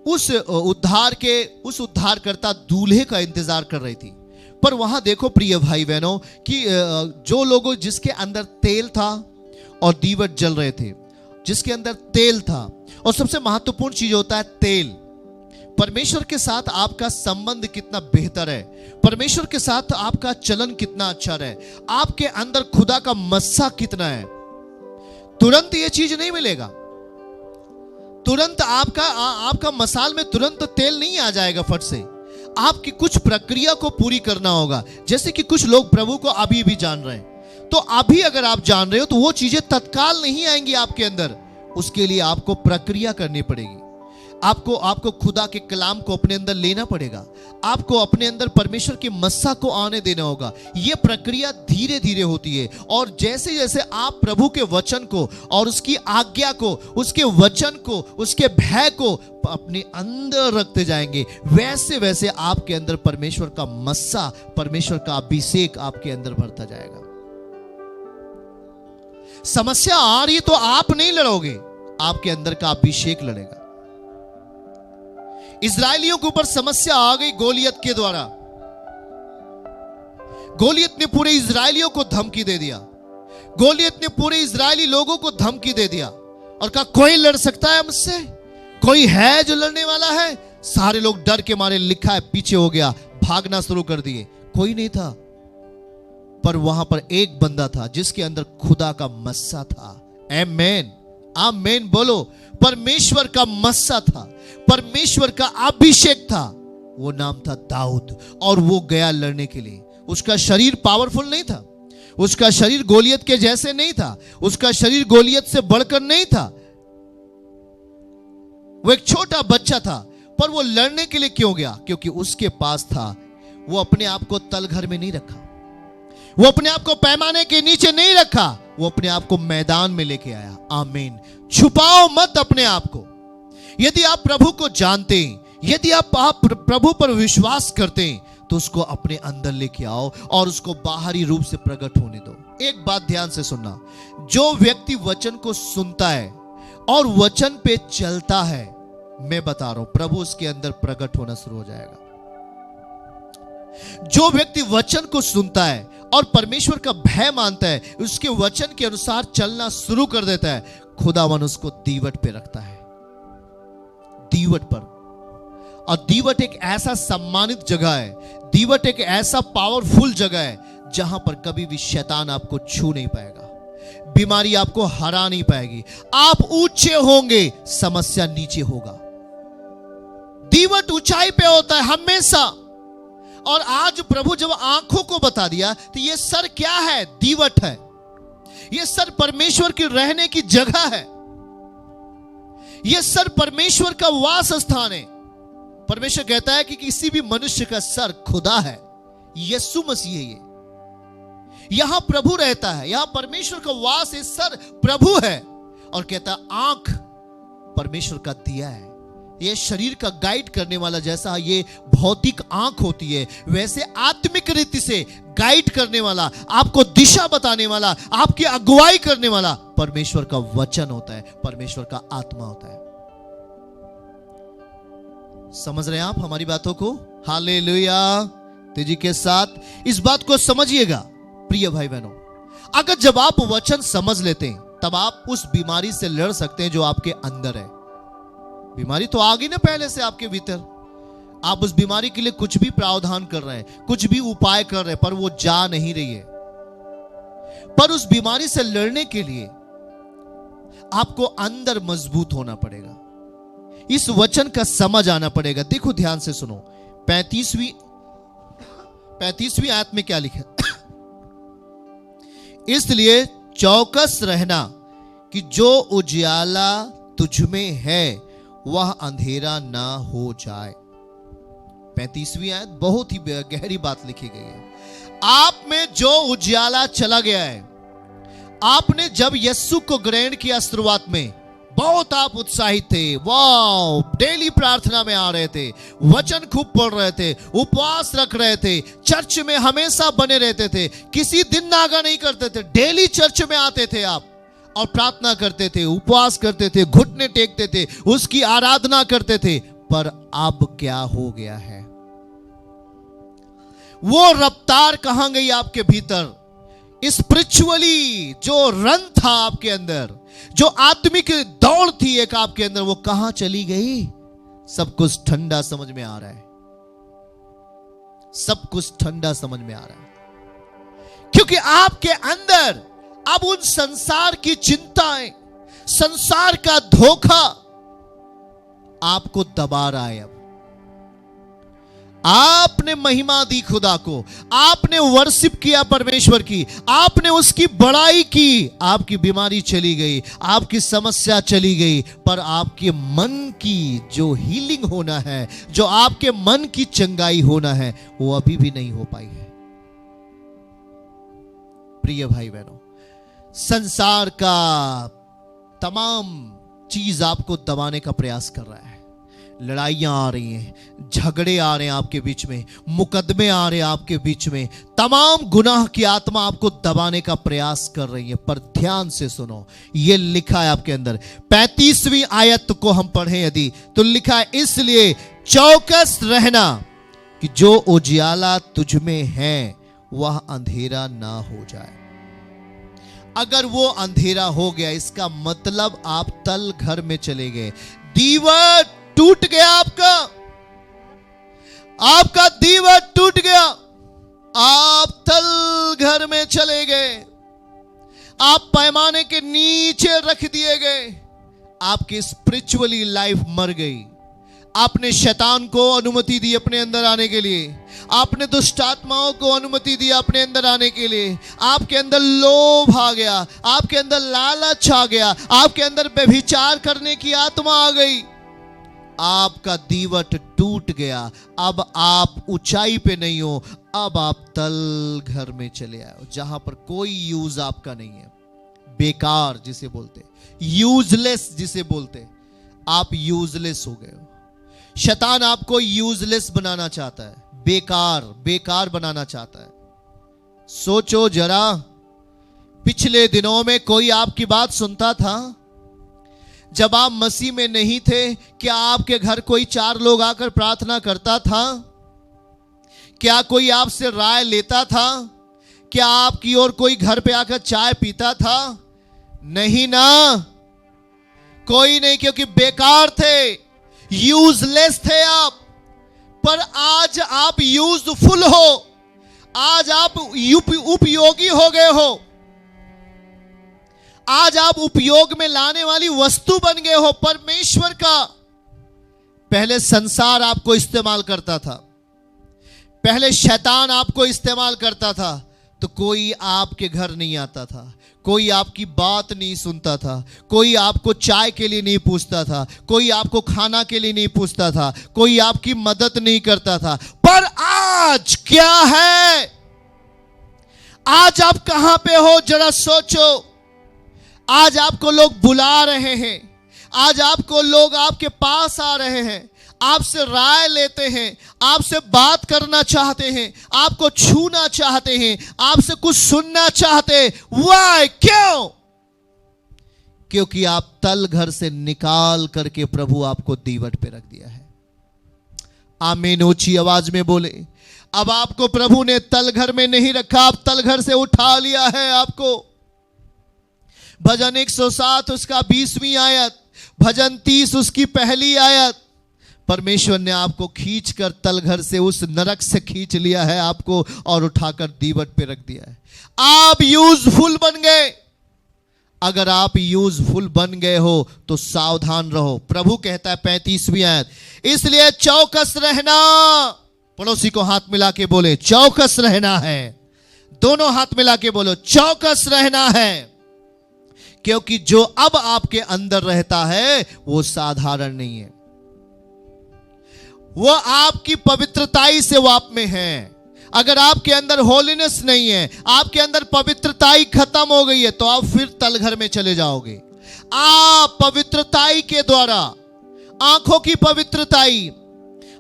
उस उद्धारकर्ता दूल्हे का इंतजार कर रही थी। पर वहां देखो प्रिय भाई बहनों कि जो लोगों जिसके अंदर तेल था और दीवट जल रहे थे, जिसके अंदर तेल था, और सबसे महत्वपूर्ण चीज होता है तेल। परमेश्वर के साथ आपका संबंध कितना बेहतर है, परमेश्वर के साथ आपका चलन कितना अच्छा है, आपके अंदर खुदा का मस्सा कितना है। तुरंत ये चीज नहीं मिलेगा, तुरंत आपका मसाल में तुरंत तेल नहीं आ जाएगा फट से। आपकी कुछ प्रक्रिया को पूरी करना होगा। जैसे कि कुछ लोग प्रभु को अभी भी जान रहे हैं, तो अभी अगर आप जान रहे हो तो वो चीजें तत्काल नहीं आएंगी आपके अंदर, उसके लिए आपको प्रक्रिया करनी पड़ेगी। आपको खुदा के कलाम को अपने अंदर लेना पड़ेगा, आपको अपने अंदर परमेश्वर के मस्सा को आने देना होगा। यह प्रक्रिया धीरे धीरे होती है, और जैसे जैसे आप प्रभु के वचन को और उसकी आज्ञा को, उसके वचन को, उसके भय को अपने अंदर रखते जाएंगे, वैसे वैसे आपके अंदर परमेश्वर का मस्सा, परमेश्वर का अभिषेक आपके अंदर बढ़ता जाएगा। समस्या आ रही तो आप नहीं लड़ोगे, आपके अंदर का अभिषेक लड़ेगा। इस्राएलियों के ऊपर समस्या आ गई गोलियत के द्वारा। गोलियत ने पूरे इस्राएलियों को धमकी दे दिया, गोलियत ने पूरे इस्राएली लोगों को धमकी दे दिया और कहा कोई लड़ सकता है मुझसे, कोई है जो लड़ने वाला है। सारे लोग डर के मारे, लिखा है, पीछे हो गया, भागना शुरू कर दिए, कोई नहीं था। पर वहां पर एक बंदा था जिसके अंदर खुदा का मस्सा था। आमीन, आमीन बोलो। परमेश्वर का मस्सा था, परमेश्वर का अभिषेक था, वो नाम था दाऊद। और वो गया लड़ने के लिए। उसका शरीर पावरफुल नहीं था, उसका शरीर गोलियत के जैसे नहीं था, उसका शरीर गोलियत से बढ़कर नहीं था। वो एक छोटा बच्चा था, पर वो लड़ने के लिए क्यों गया? क्योंकि उसके पास था। वो अपने आप को तलघर में नहीं रखा, वो अपने आप को पैमाने के नीचे नहीं रखा, वो अपने आप को मैदान में लेके आया। आमीन। छुपाओ मत अपने आप को। यदि आप प्रभु को जानते हैं, यदि आप प्रभु पर विश्वास करते हैं, तो उसको अपने अंदर लेके आओ और उसको बाहरी रूप से प्रकट होने दो। एक बात ध्यान से सुनना, जो व्यक्ति वचन को सुनता है और वचन पे चलता है, मैं बता रहा हूं, प्रभु उसके अंदर प्रकट होना शुरू हो जाएगा। जो व्यक्ति वचन को सुनता है और परमेश्वर का भय मानता है, उसके वचन के अनुसार चलना शुरू कर देता है, खुदावन उसको दीवट पे रखता है, दीवट पर। और दीवट एक ऐसा सम्मानित जगह है, दीवट एक ऐसा पावरफुल जगह है जहां पर कभी भी शैतान आपको छू नहीं पाएगा, बीमारी आपको हरा नहीं पाएगी। आप ऊंचे होंगे, समस्या नीचे होगा। दीवट ऊंचाई पे होता है हमेशा। और आज प्रभु जब आंखों को बता दिया तो ये सर क्या है? दीवट है। ये सर परमेश्वर की रहने की जगह है, ये सर परमेश्वर का वास स्थान है। परमेश्वर कहता है कि किसी भी मनुष्य का सर खुदा है, यीशु मसीह है। ये यहां प्रभु रहता है, यहां परमेश्वर का वास है, सर प्रभु है। और कहता है आंख परमेश्वर का दिया है। ये शरीर का गाइड करने वाला, जैसा ये भौतिक आंख होती है, वैसे आत्मिक रीति से गाइड करने वाला, आपको दिशा बताने वाला, आपकी अगुवाई करने वाला परमेश्वर का वचन होता है, परमेश्वर का आत्मा होता है। समझ रहे हैं आप हमारी बातों को? हालेलुया। तेजी के साथ इस बात को समझिएगा प्रिय भाई बहनों। अगर जब आप वचन समझ लेते हैं, तब आप उस बीमारी से लड़ सकते हैं जो आपके अंदर है। बीमारी तो आ गई ना पहले से आपके भीतर, आप उस बीमारी के लिए कुछ भी प्रावधान कर रहे हैं, कुछ भी उपाय कर रहे हैं, पर वो जा नहीं रही है। पर उस बीमारी से लड़ने के लिए आपको अंदर मजबूत होना पड़ेगा, इस वचन का समझ आना पड़ेगा। देखो ध्यान से सुनो, 35वीं आयत में क्या लिखा? इसलिए चौकस रहना कि जो उजियाला तुझ में है वह अंधेरा ना हो जाए। 35वीं आयत बहुत ही गहरी बात लिखी गई है। आप में जो उजियाला चला गया है, आपने जब यीशु को ग्रहण किया शुरुआत में, बहुत आप उत्साहित थे, वाह, डेली प्रार्थना में आ रहे थे, वचन खूब पढ़ रहे थे, उपवास रख रहे थे, चर्च में हमेशा बने रहते थे, किसी दिन नागा नहीं करते थे, डेली चर्च में आते थे आप और प्रार्थना करते थे, उपवास करते थे, घुटने टेकते थे, उसकी आराधना करते थे। पर अब क्या हो गया है? वो रफ्तार कहां गई आपके भीतर? स्पिरिचुअली जो रन था आपके अंदर, जो आत्मिक दौड़ थी एक आपके अंदर, वो कहां चली गई? सब कुछ ठंडा समझ में आ रहा है, सब कुछ ठंडा समझ में आ रहा है, क्योंकि आपके अंदर अब उन संसार की चिंताएं, संसार का धोखा आपको दबा रहा है। अब आपने महिमा दी खुदा को, आपने वर्शिप किया परमेश्वर की, आपने उसकी बड़ाई की, आपकी बीमारी चली गई, आपकी समस्या चली गई, पर आपके मन की जो हीलिंग होना है, जो आपके मन की चंगाई होना है, वो अभी भी नहीं हो पाई है। प्रिय भाई बहनों, संसार का तमाम चीज आपको दबाने का प्रयास कर रहा है। लड़ाइयां आ रही हैं, झगड़े आ रहे हैं आपके बीच में, मुकदमे आ रहे हैं आपके बीच में, तमाम गुनाह की आत्मा आपको दबाने का प्रयास कर रही है। पर ध्यान से सुनो, ये लिखा है आपके अंदर, 35वीं आयत को हम पढ़ें यदि, तो लिखा है, इसलिए चौकस रहना कि जो उजियाला तुझ में है वह अंधेरा ना हो जाए। अगर वो अंधेरा हो गया, इसका मतलब आप तल घर में चले गए, दीवार टूट गया, आपका दीवार टूट गया, आप तल घर में चले गए, आप पैमाने के नीचे रख दिए गए, आपकी स्पिरिचुअली लाइफ मर गई। आपने शैतान को अनुमति दी अपने अंदर आने के लिए, आपने दुष्ट आत्माओं को अनुमति दी अपने अंदर आने के लिए, आपके अंदर लोभ आ गया, आपके अंदर लालच आ गया, आपके अंदर व्यभिचार करने की आत्मा आ गई, आपका दीवट टूट गया। अब आप ऊंचाई पे नहीं हो, अब आप तल घर में चले आए हो, जहां पर कोई यूज आपका नहीं है, बेकार जिसे बोलते, यूजलेस जिसे बोलते, आप यूजलेस हो गए हो। शैतान आपको यूजलेस बनाना चाहता है, बेकार बनाना चाहता है। सोचो जरा, पिछले दिनों में कोई आपकी बात सुनता था? जब आप मसीह में नहीं थे, क्या आपके घर कोई 4 लोग आकर प्रार्थना करता था? क्या कोई आपसे राय लेता था? क्या आपकी ओर कोई घर पे आकर चाय पीता था? नहीं ना, कोई नहीं, क्योंकि बेकार थे, यूजलेस थे आप। पर आज आप यूजफुल हो, आज आप उपयोगी हो गए हो, आज आप उपयोग में लाने वाली वस्तु बन गए हो परमेश्वर का। पहले संसार आपको इस्तेमाल करता था, पहले शैतान आपको इस्तेमाल करता था, तो कोई आपके घर नहीं आता था, कोई आपकी बात नहीं सुनता था, कोई आपको चाय के लिए नहीं पूछता था, कोई आपको खाना के लिए नहीं पूछता था, कोई आपकी मदद नहीं करता था। पर आज क्या है? आज आप कहां पे हो जरा सोचो। आज आपको लोग बुला रहे हैं, आज आपको लोग आपके पास आ रहे हैं, आपसे राय लेते हैं, आपसे बात करना चाहते हैं, आपको छूना चाहते हैं, आपसे कुछ सुनना चाहते हैं। वाई? क्यों? क्योंकि आप तल घर से निकाल करके प्रभु आपको दीवट पे रख दिया है। आमीन ऊंची आवाज में बोले। अब आपको प्रभु ने तल घर में नहीं रखा, आप तल घर से उठा लिया है आपको। भजन 107 उसका 20वीं आयत, भजन 30 उसकी पहली आयत, परमेश्वर ने आपको खींचकर तल घर से, उस नरक से खींच लिया है आपको और उठाकर दीवट पे रख दिया है। आप यूजफुल बन गए। अगर आप यूजफुल बन गए हो तो सावधान रहो। प्रभु कहता है 35वीं आयत, इसलिए चौकस रहना। पड़ोसी को हाथ मिला के बोले चौकस रहना है। दोनों हाथ मिला के बोलो चौकस रहना है, क्योंकि जो अब आपके अंदर रहता है वो साधारण नहीं है, वो आपकी पवित्रताई से वाप में है। अगर आपके अंदर होलीनेस नहीं है, आपके अंदर पवित्रताई खत्म हो गई है, तो आप फिर तल घर में चले जाओगे। आप पवित्रता पवित्रताई के द्वारा, आंखों की पवित्रताई,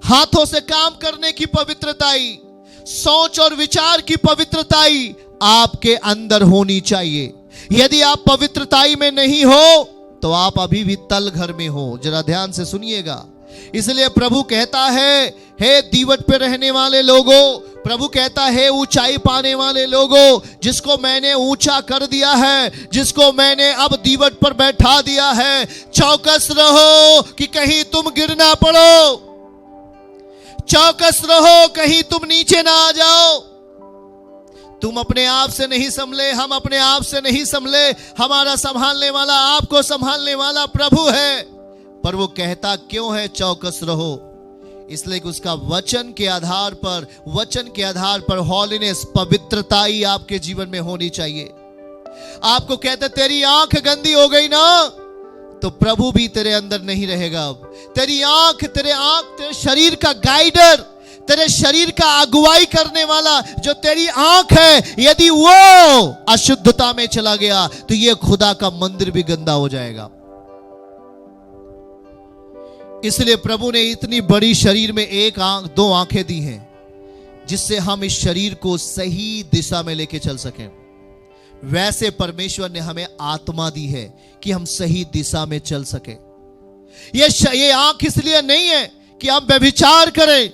हाथों से काम करने की पवित्रताई, सोच और विचार की पवित्रताई आपके अंदर होनी चाहिए। यदि आप पवित्रताई में नहीं हो तो आप अभी भी तल घर में हो। जरा ध्यान से सुनिएगा। इसलिए प्रभु कहता है, हे दीवट पे रहने वाले लोगों, प्रभु कहता है ऊंचाई पाने वाले लोगों, जिसको मैंने ऊंचा कर दिया है, जिसको मैंने अब दीवट पर बैठा दिया है, चौकस रहो कि कहीं तुम गिर ना पड़ो, चौकस रहो कहीं तुम नीचे ना आ जाओ। तुम अपने आप से नहीं संभले, हम अपने आप से नहीं संभले, हमारा संभालने वाला, आपको संभालने वाला प्रभु है। पर वो कहता क्यों है चौकस रहो? इसलिए कि उसका वचन के आधार पर हॉलीनेस, पवित्रता ही आपके जीवन में होनी चाहिए। आपको कहते तेरी आंख गंदी हो गई ना, तो प्रभु भी तेरे अंदर नहीं रहेगा। अब तेरी आंख, तेरे शरीर का गाइडर, तेरे शरीर का अगुवाई करने वाला जो तेरी आंख है, यदि वो अशुद्धता में चला गया तो ये खुदा का मंदिर भी गंदा हो जाएगा। इसलिए प्रभु ने इतनी बड़ी शरीर में एक आंख, दो आंखें दी हैं, जिससे हम इस शरीर को सही दिशा में लेके चल सकें। वैसे परमेश्वर ने हमें आत्मा दी है कि हम सही दिशा में चल सके। ये आंख इसलिए नहीं है कि हम व्यभिचार करें,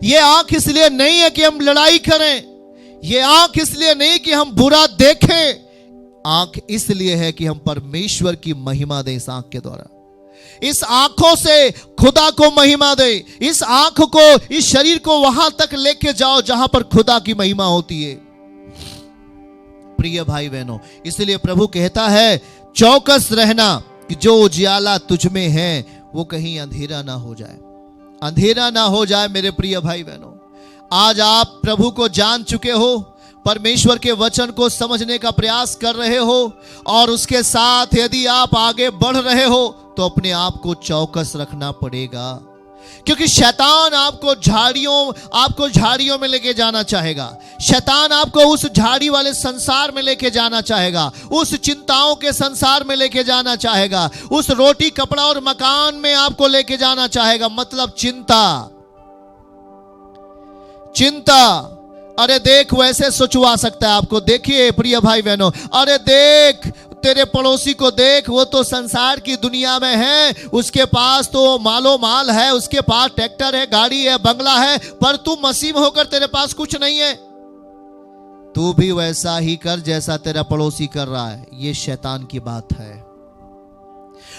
ये आंख इसलिए नहीं है कि हम लड़ाई करें, ये आंख इसलिए नहीं कि हम बुरा देखें, आंख इसलिए है कि हम परमेश्वर की महिमा दें। इस आंख के द्वारा, इस आंखों से खुदा को महिमा दे। इस आंख को, इस शरीर को वहां तक लेके जाओ जहां पर खुदा की महिमा होती है। प्रिय भाई बहनों, इसलिए प्रभु कहता है चौकस रहना कि जो उजियाला तुझ में है वो कहीं अंधेरा ना हो जाए, अंधेरा ना हो जाए। मेरे प्रिय भाई बहनों, आज आप प्रभु को जान चुके हो, परमेश्वर के वचन को समझने का प्रयास कर रहे हो, और उसके साथ यदि आप आगे बढ़ रहे हो तो अपने आप को चौकस रखना पड़ेगा, क्योंकि शैतान आपको झाड़ियों में लेके जाना चाहेगा। शैतान आपको उस झाड़ी वाले संसार में लेके जाना चाहेगा, उस चिंताओं के संसार में लेके जाना चाहेगा, उस रोटी कपड़ा और मकान में आपको लेके जाना चाहेगा। मतलब चिंता। अरे देख, वैसे सोचवा सकता है आपको। देखिए प्रिय भाई बहनों, अरे देख तेरे पड़ोसी को देख, वो तो संसार की दुनिया में है, उसके पास तो मालो माल है, उसके पास ट्रैक्टर है, गाड़ी है, बंगला है, पर तू मसीह होकर तेरे पास कुछ नहीं है। तू भी वैसा ही कर जैसा तेरा पड़ोसी कर रहा है। ये शैतान की बात है।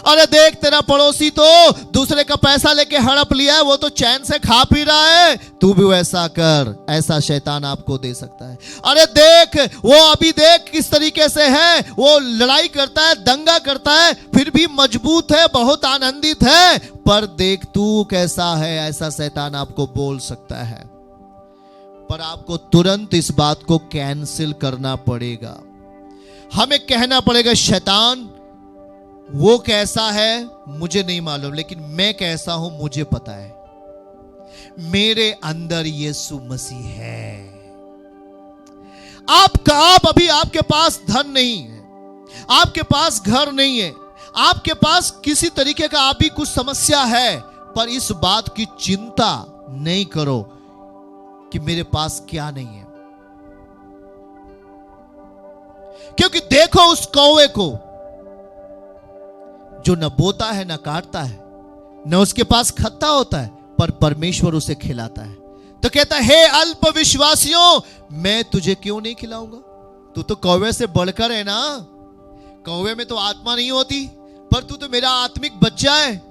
अरे देख, तेरा पड़ोसी तो दूसरे का पैसा लेके हड़प लिया है, वो तो चैन से खा पी रहा है, तू भी वैसा कर। ऐसा शैतान आपको दे सकता है। अरे देख, वो अभी देख किस तरीके से है, वो लड़ाई करता है, दंगा करता है, फिर भी मजबूत है, बहुत आनंदित है, पर देख तू कैसा है। ऐसा शैतान आपको बोल सकता है, पर आपको तुरंत इस बात को कैंसिल करना पड़ेगा। हमें कहना पड़ेगा, शैतान वो कैसा है मुझे नहीं मालूम, लेकिन मैं कैसा हूं मुझे पता है। मेरे अंदर यीशु मसीह है। आप अभी आपके पास धन नहीं है, आपके पास घर नहीं है, आपके पास किसी तरीके का अभी कुछ समस्या है, पर इस बात की चिंता नहीं करो कि मेरे पास क्या नहीं है। क्योंकि देखो उस कौवे को जो न बोता है न काटता है, न उसके पास खत्ता होता है, पर परमेश्वर उसे खिलाता है। तो कहता है, हे अल्प विश्वासियों, मैं तुझे क्यों नहीं खिलाऊंगा? तू तो कौवे से बढ़कर है ना। कौवे में तो आत्मा नहीं होती, पर तू तो मेरा आत्मिक बच्चा है।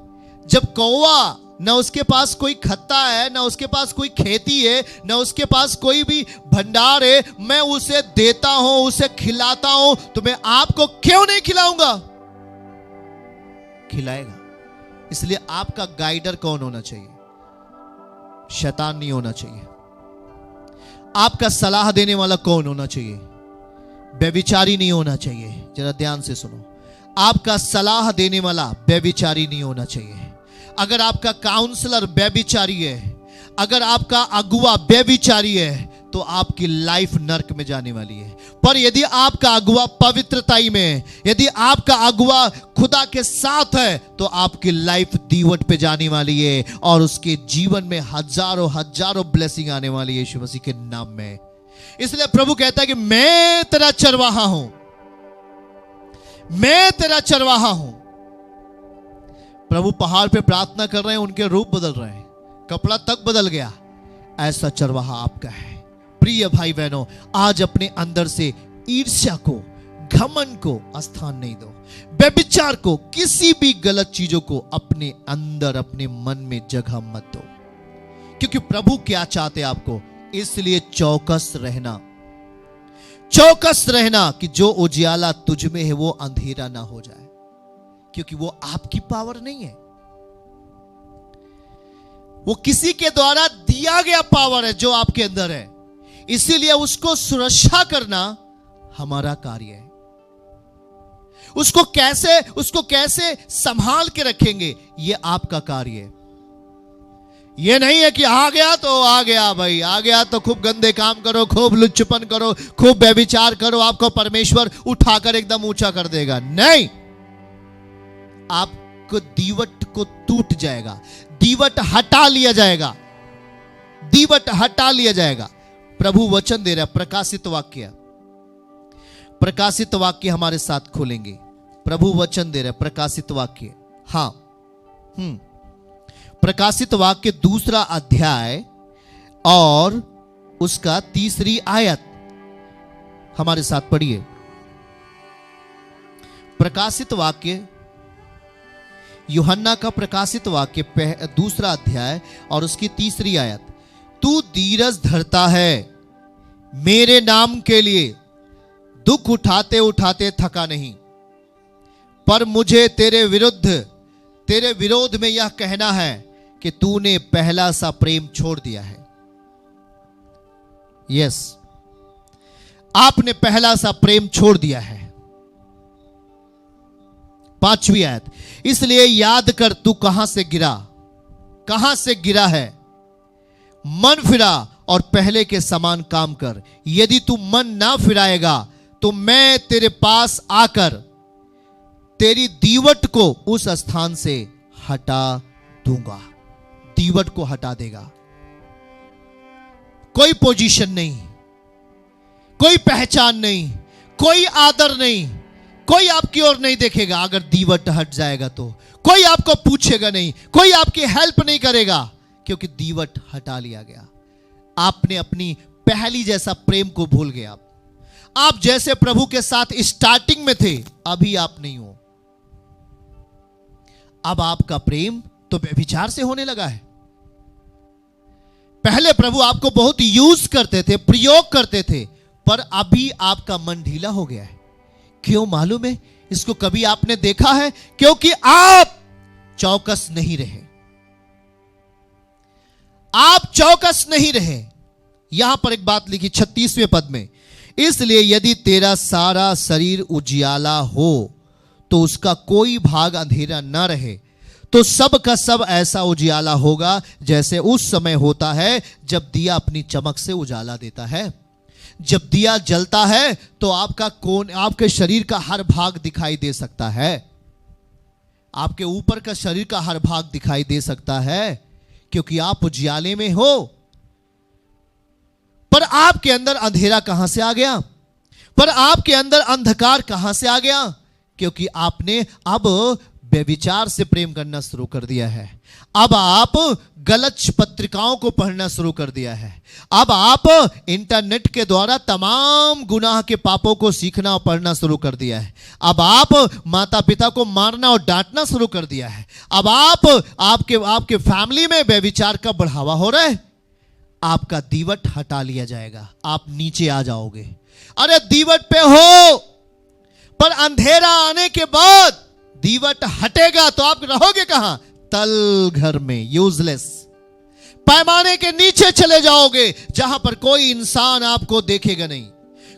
जब कौवा, न उसके पास कोई खत्ता है, न उसके पास कोई खेती है, न उसके पास कोई भी भंडार है, मैं उसे देता हूं, उसे खिलाता हूं, तो मैं आपको क्यों नहीं खिलाऊंगा? खिलाएगा। इसलिए आपका गाइडर कौन होना चाहिए? शैतान नहीं होना चाहिए। आपका सलाह देने वाला कौन होना चाहिए? व्यभिचारी नहीं होना चाहिए। जरा ध्यान से सुनो, आपका सलाह देने वाला व्यभिचारी नहीं होना चाहिए। अगर आपका काउंसलर व्यभिचारी है, अगर आपका अगुवा व्यभिचारी है, तो तो आपकी लाइफ नरक में जाने वाली है। पर यदि आपका अगुआ पवित्रताई में है, यदि आपका अगुआ खुदा के साथ है, तो आपकी लाइफ दीवट पे जाने वाली है और उसके जीवन में हजारों हजारों ब्लेसिंग आने वाली है यीशु मसीह के नाम में। इसलिए प्रभु कहता है कि मैं तेरा चरवाहा हूं, मैं तेरा चरवाहा हूं। प्रभु पहाड़ पे प्रार्थना कर रहे हैं, उनके रूप बदल रहे हैं, कपड़ा तक बदल गया। ऐसा चरवाहा आपका है। प्रिय भाई बहनों, आज अपने अंदर से ईर्ष्या को, घमंड को स्थान नहीं दो। व्यभिचार को, किसी भी गलत चीजों को अपने अंदर, अपने मन में जगह मत दो, क्योंकि प्रभु क्या चाहते आपको। इसलिए चौकस रहना, चौकस रहना कि जो उजियाला तुझ में है वो अंधेरा ना हो जाए, क्योंकि वो आपकी पावर नहीं है, वो किसी के द्वारा दिया गया पावर है जो आपके अंदर है। इसीलिए उसको सुरक्षा करना हमारा कार्य है। उसको कैसे संभाल के रखेंगे, ये आपका कार्य है। ये नहीं है कि आ गया तो आ गया भाई, आ गया तो खूब गंदे काम करो, खूब लुच्चपन करो, खूब व्यभिचार करो, आपको परमेश्वर उठाकर एकदम ऊंचा कर देगा। नहीं, आपको दीवट को टूट जाएगा, दीवट हटा लिया जाएगा, दीवट हटा लिया जाएगा। प्रभु वचन दे रहा है, प्रकाशित वाक्य हमारे साथ खोलेंगे। प्रभु वचन दे रहा है, प्रकाशित वाक्य, हां, प्रकाशित वाक्य 2 अध्याय और उसका 3 आयत हमारे साथ पढ़िए। प्रकाशित वाक्य, यूहन्ना का प्रकाशित वाक्य 2 अध्याय और उसकी 3 आयत। तू धीरज धरता है, मेरे नाम के लिए दुख उठाते उठाते थका नहीं, पर मुझे तेरे विरोध में यह कहना है कि तूने पहला सा प्रेम छोड़ दिया है। यस, आपने पहला सा प्रेम छोड़ दिया है। 5वीं आयत, इसलिए याद कर तू कहां से गिरा है, मन फिरा और पहले के समान काम कर। यदि तू मन ना फिराएगा तो मैं तेरे पास आकर तेरी दीवट को उस स्थान से हटा दूंगा। दीवट को हटा देगा। कोई पोजीशन नहीं, कोई पहचान नहीं, कोई आदर नहीं, कोई आपकी ओर नहीं देखेगा। अगर दीवट हट जाएगा तो कोई आपको पूछेगा नहीं, कोई आपकी हेल्प नहीं करेगा, क्योंकि दीवट हटा लिया गया। आपने अपनी पहली जैसा प्रेम को भूल गए। आप जैसे प्रभु के साथ स्टार्टिंग में थे, अभी आप नहीं हो। अब आपका प्रेम तो व्यभिचार से होने लगा है। पहले प्रभु आपको बहुत यूज करते थे, प्रयोग करते थे, पर अभी आपका मन ढीला हो गया है। क्यों मालूम है? इसको कभी आपने देखा है? क्योंकि आप चौकस नहीं रहे। आप चौकस नहीं रहे। यहां पर एक बात लिखी 36वें पद में, इसलिए यदि तेरा सारा शरीर उजियाला हो तो उसका कोई भाग अंधेरा न रहे, तो सब का सब ऐसा उजियाला होगा जैसे उस समय होता है जब दिया अपनी चमक से उजाला देता है। जब दिया जलता है तो आपके शरीर का हर भाग दिखाई दे सकता है। आपके ऊपर का शरीर का हर भाग दिखाई दे सकता है, क्योंकि आप उजियाले में हो। पर आपके अंदर अंधेरा कहां से आ गया? पर आपके अंदर अंधकार कहां से आ गया? क्योंकि आपने अब व्यभिचार से प्रेम करना शुरू कर दिया है। अब आप गलत पत्रिकाओं को पढ़ना शुरू कर दिया है। अब आप इंटरनेट के द्वारा तमाम गुनाह के पापों को सीखना और पढ़ना शुरू कर दिया है। अब आप माता पिता को मारना और डांटना शुरू कर दिया है। अब आपके फैमिली में व्यभिचार का बढ़ावा हो रहा है। आपका दीवट हटा लिया जाएगा, आप नीचे आ जाओगे। अरे दीवट पे हो, पर अंधेरा आने के बाद दीवट हटेगा तो आप रहोगे कहां? तल घर में, यूजलेस, पैमाने के नीचे चले जाओगे, जहां पर कोई इंसान आपको देखेगा नहीं,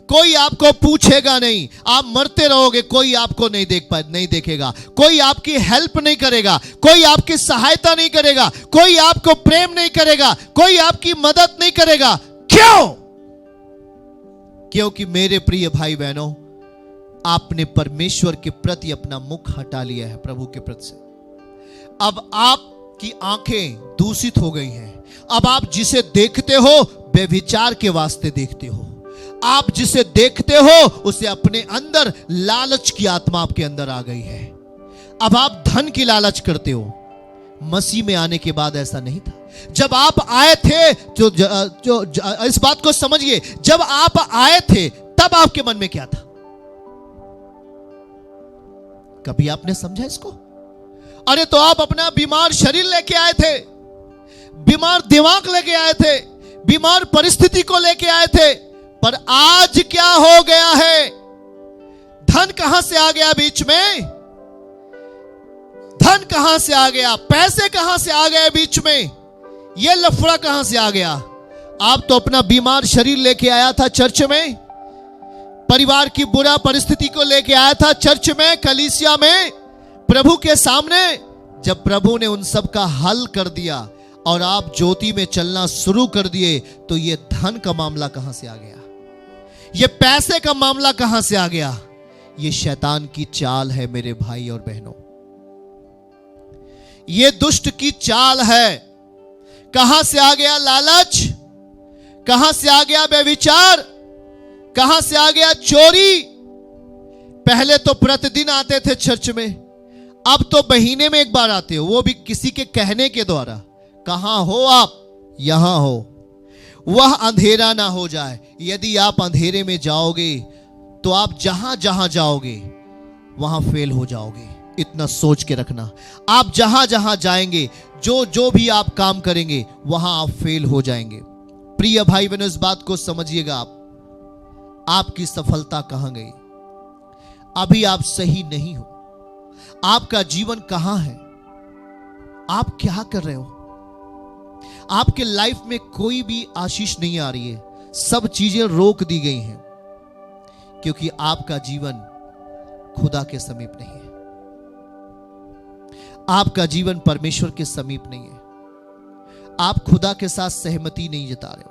कोई आपको पूछेगा नहीं। आप मरते रहोगे, कोई आपको नहीं देखेगा, कोई आपकी हेल्प नहीं करेगा, कोई आपकी सहायता नहीं करेगा, कोई आपको प्रेम नहीं करेगा, कोई आपकी मदद नहीं करेगा। क्यों? क्योंकि मेरे प्रिय भाई बहनों, आपने परमेश्वर के प्रति अपना मुख हटा लिया है, प्रभु के प्रति से। अब आपकी आंखें दूषित हो गई हैं। अब आप जिसे देखते हो व्यभिचार के वास्ते देखते हो। आप जिसे देखते हो उसे अपने अंदर लालच की आत्मा आपके अंदर आ गई है। अब आप धन की लालच करते हो। मसीह में आने के बाद ऐसा नहीं था। जब आप आए थे जो इस बात को समझिए, जब आप आए थे तब आपके मन में क्या था? कभी आपने समझा इसको? अरे तो आप अपना बीमार शरीर लेके आए थे, बीमार दिमाग लेके आए थे, बीमार परिस्थिति को लेके आए थे, पर आज क्या हो गया है? धन कहां से आ गया बीच में? धन कहां से आ गया? पैसे कहां से आ गए बीच में? यह लफड़ा कहां से आ गया? आप तो अपना बीमार शरीर लेके आया था चर्च में, परिवार की बुरा परिस्थिति को लेके आया था चर्च में, कलीसिया में, प्रभु के सामने। जब प्रभु ने उन सब का हल कर दिया और आप ज्योति में चलना शुरू कर दिए, तो यह धन का मामला कहां से आ गया? यह पैसे का मामला कहां से आ गया? यह शैतान की चाल है मेरे भाई और बहनों। यह दुष्ट की चाल है। कहां से आ गया लालच? कहां से आ गया व्यभिचार? कहां से आ गया चोरी? पहले तो प्रतिदिन आते थे चर्च में, अब तो महीने में एक बार आते हो, वो भी किसी के कहने के द्वारा। कहां हो आप? यहां हो। वह अंधेरा ना हो जाए। यदि आप अंधेरे में जाओगे तो आप जहां जहां जाओगे वहां फेल हो जाओगे। इतना सोच के रखना। आप जहां जहां जाएंगे, जो जो भी आप काम करेंगे, वहां आप फेल हो जाएंगे। प्रिय भाई बहनों, इस बात को समझिएगा। आपकी सफलता कहां गई? अभी आप सही नहीं हो। आपका जीवन कहां है? आप क्या कर रहे हो? आपके लाइफ में कोई भी आशीष नहीं आ रही है। सब चीजें रोक दी गई हैं, क्योंकि आपका जीवन खुदा के समीप नहीं है। आपका जीवन परमेश्वर के समीप नहीं है। आप खुदा के साथ सहमति नहीं जता रहे हो।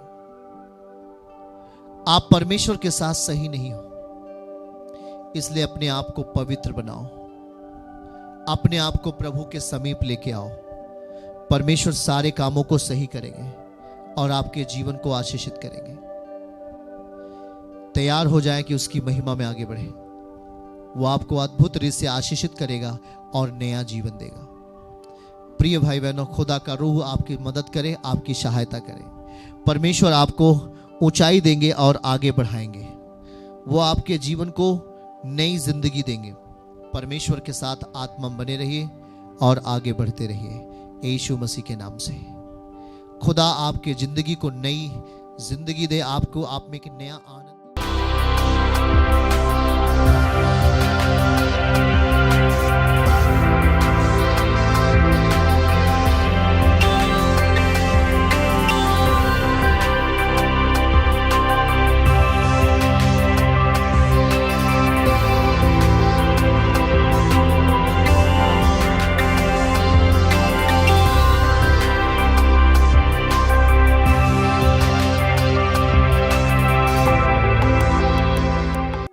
आप परमेश्वर के साथ सही नहीं हो। इसलिए अपने आप को पवित्र बनाओ, अपने आप को प्रभु के समीप लेके आओ। परमेश्वर सारे कामों को सही करेंगे और आपके जीवन को आशीषित करेंगे। तैयार हो जाएं कि उसकी महिमा में आगे बढ़े। वो आपको अद्भुत रीति से आशीषित करेगा और नया जीवन देगा। प्रिय भाई बहनों, खुदा का रूह आपकी मदद करे, आपकी सहायता करे। परमेश्वर आपको ऊंचाई देंगे और आगे बढ़ाएंगे। वो आपके जीवन को नई जिंदगी देंगे। परमेश्वर के साथ आत्मा बने रहिए और आगे बढ़ते रहिए यीशु मसीह के नाम से। खुदा आपके जिंदगी को नई जिंदगी दे, आपको आप में एक नया आनंद।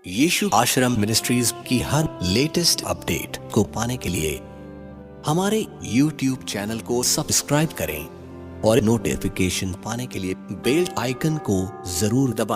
यीशु आश्रम मिनिस्ट्रीज की हर लेटेस्ट अपडेट को पाने के लिए हमारे YouTube चैनल को सब्सक्राइब करें और नोटिफिकेशन पाने के लिए बेल आइकन को जरूर दबाएं।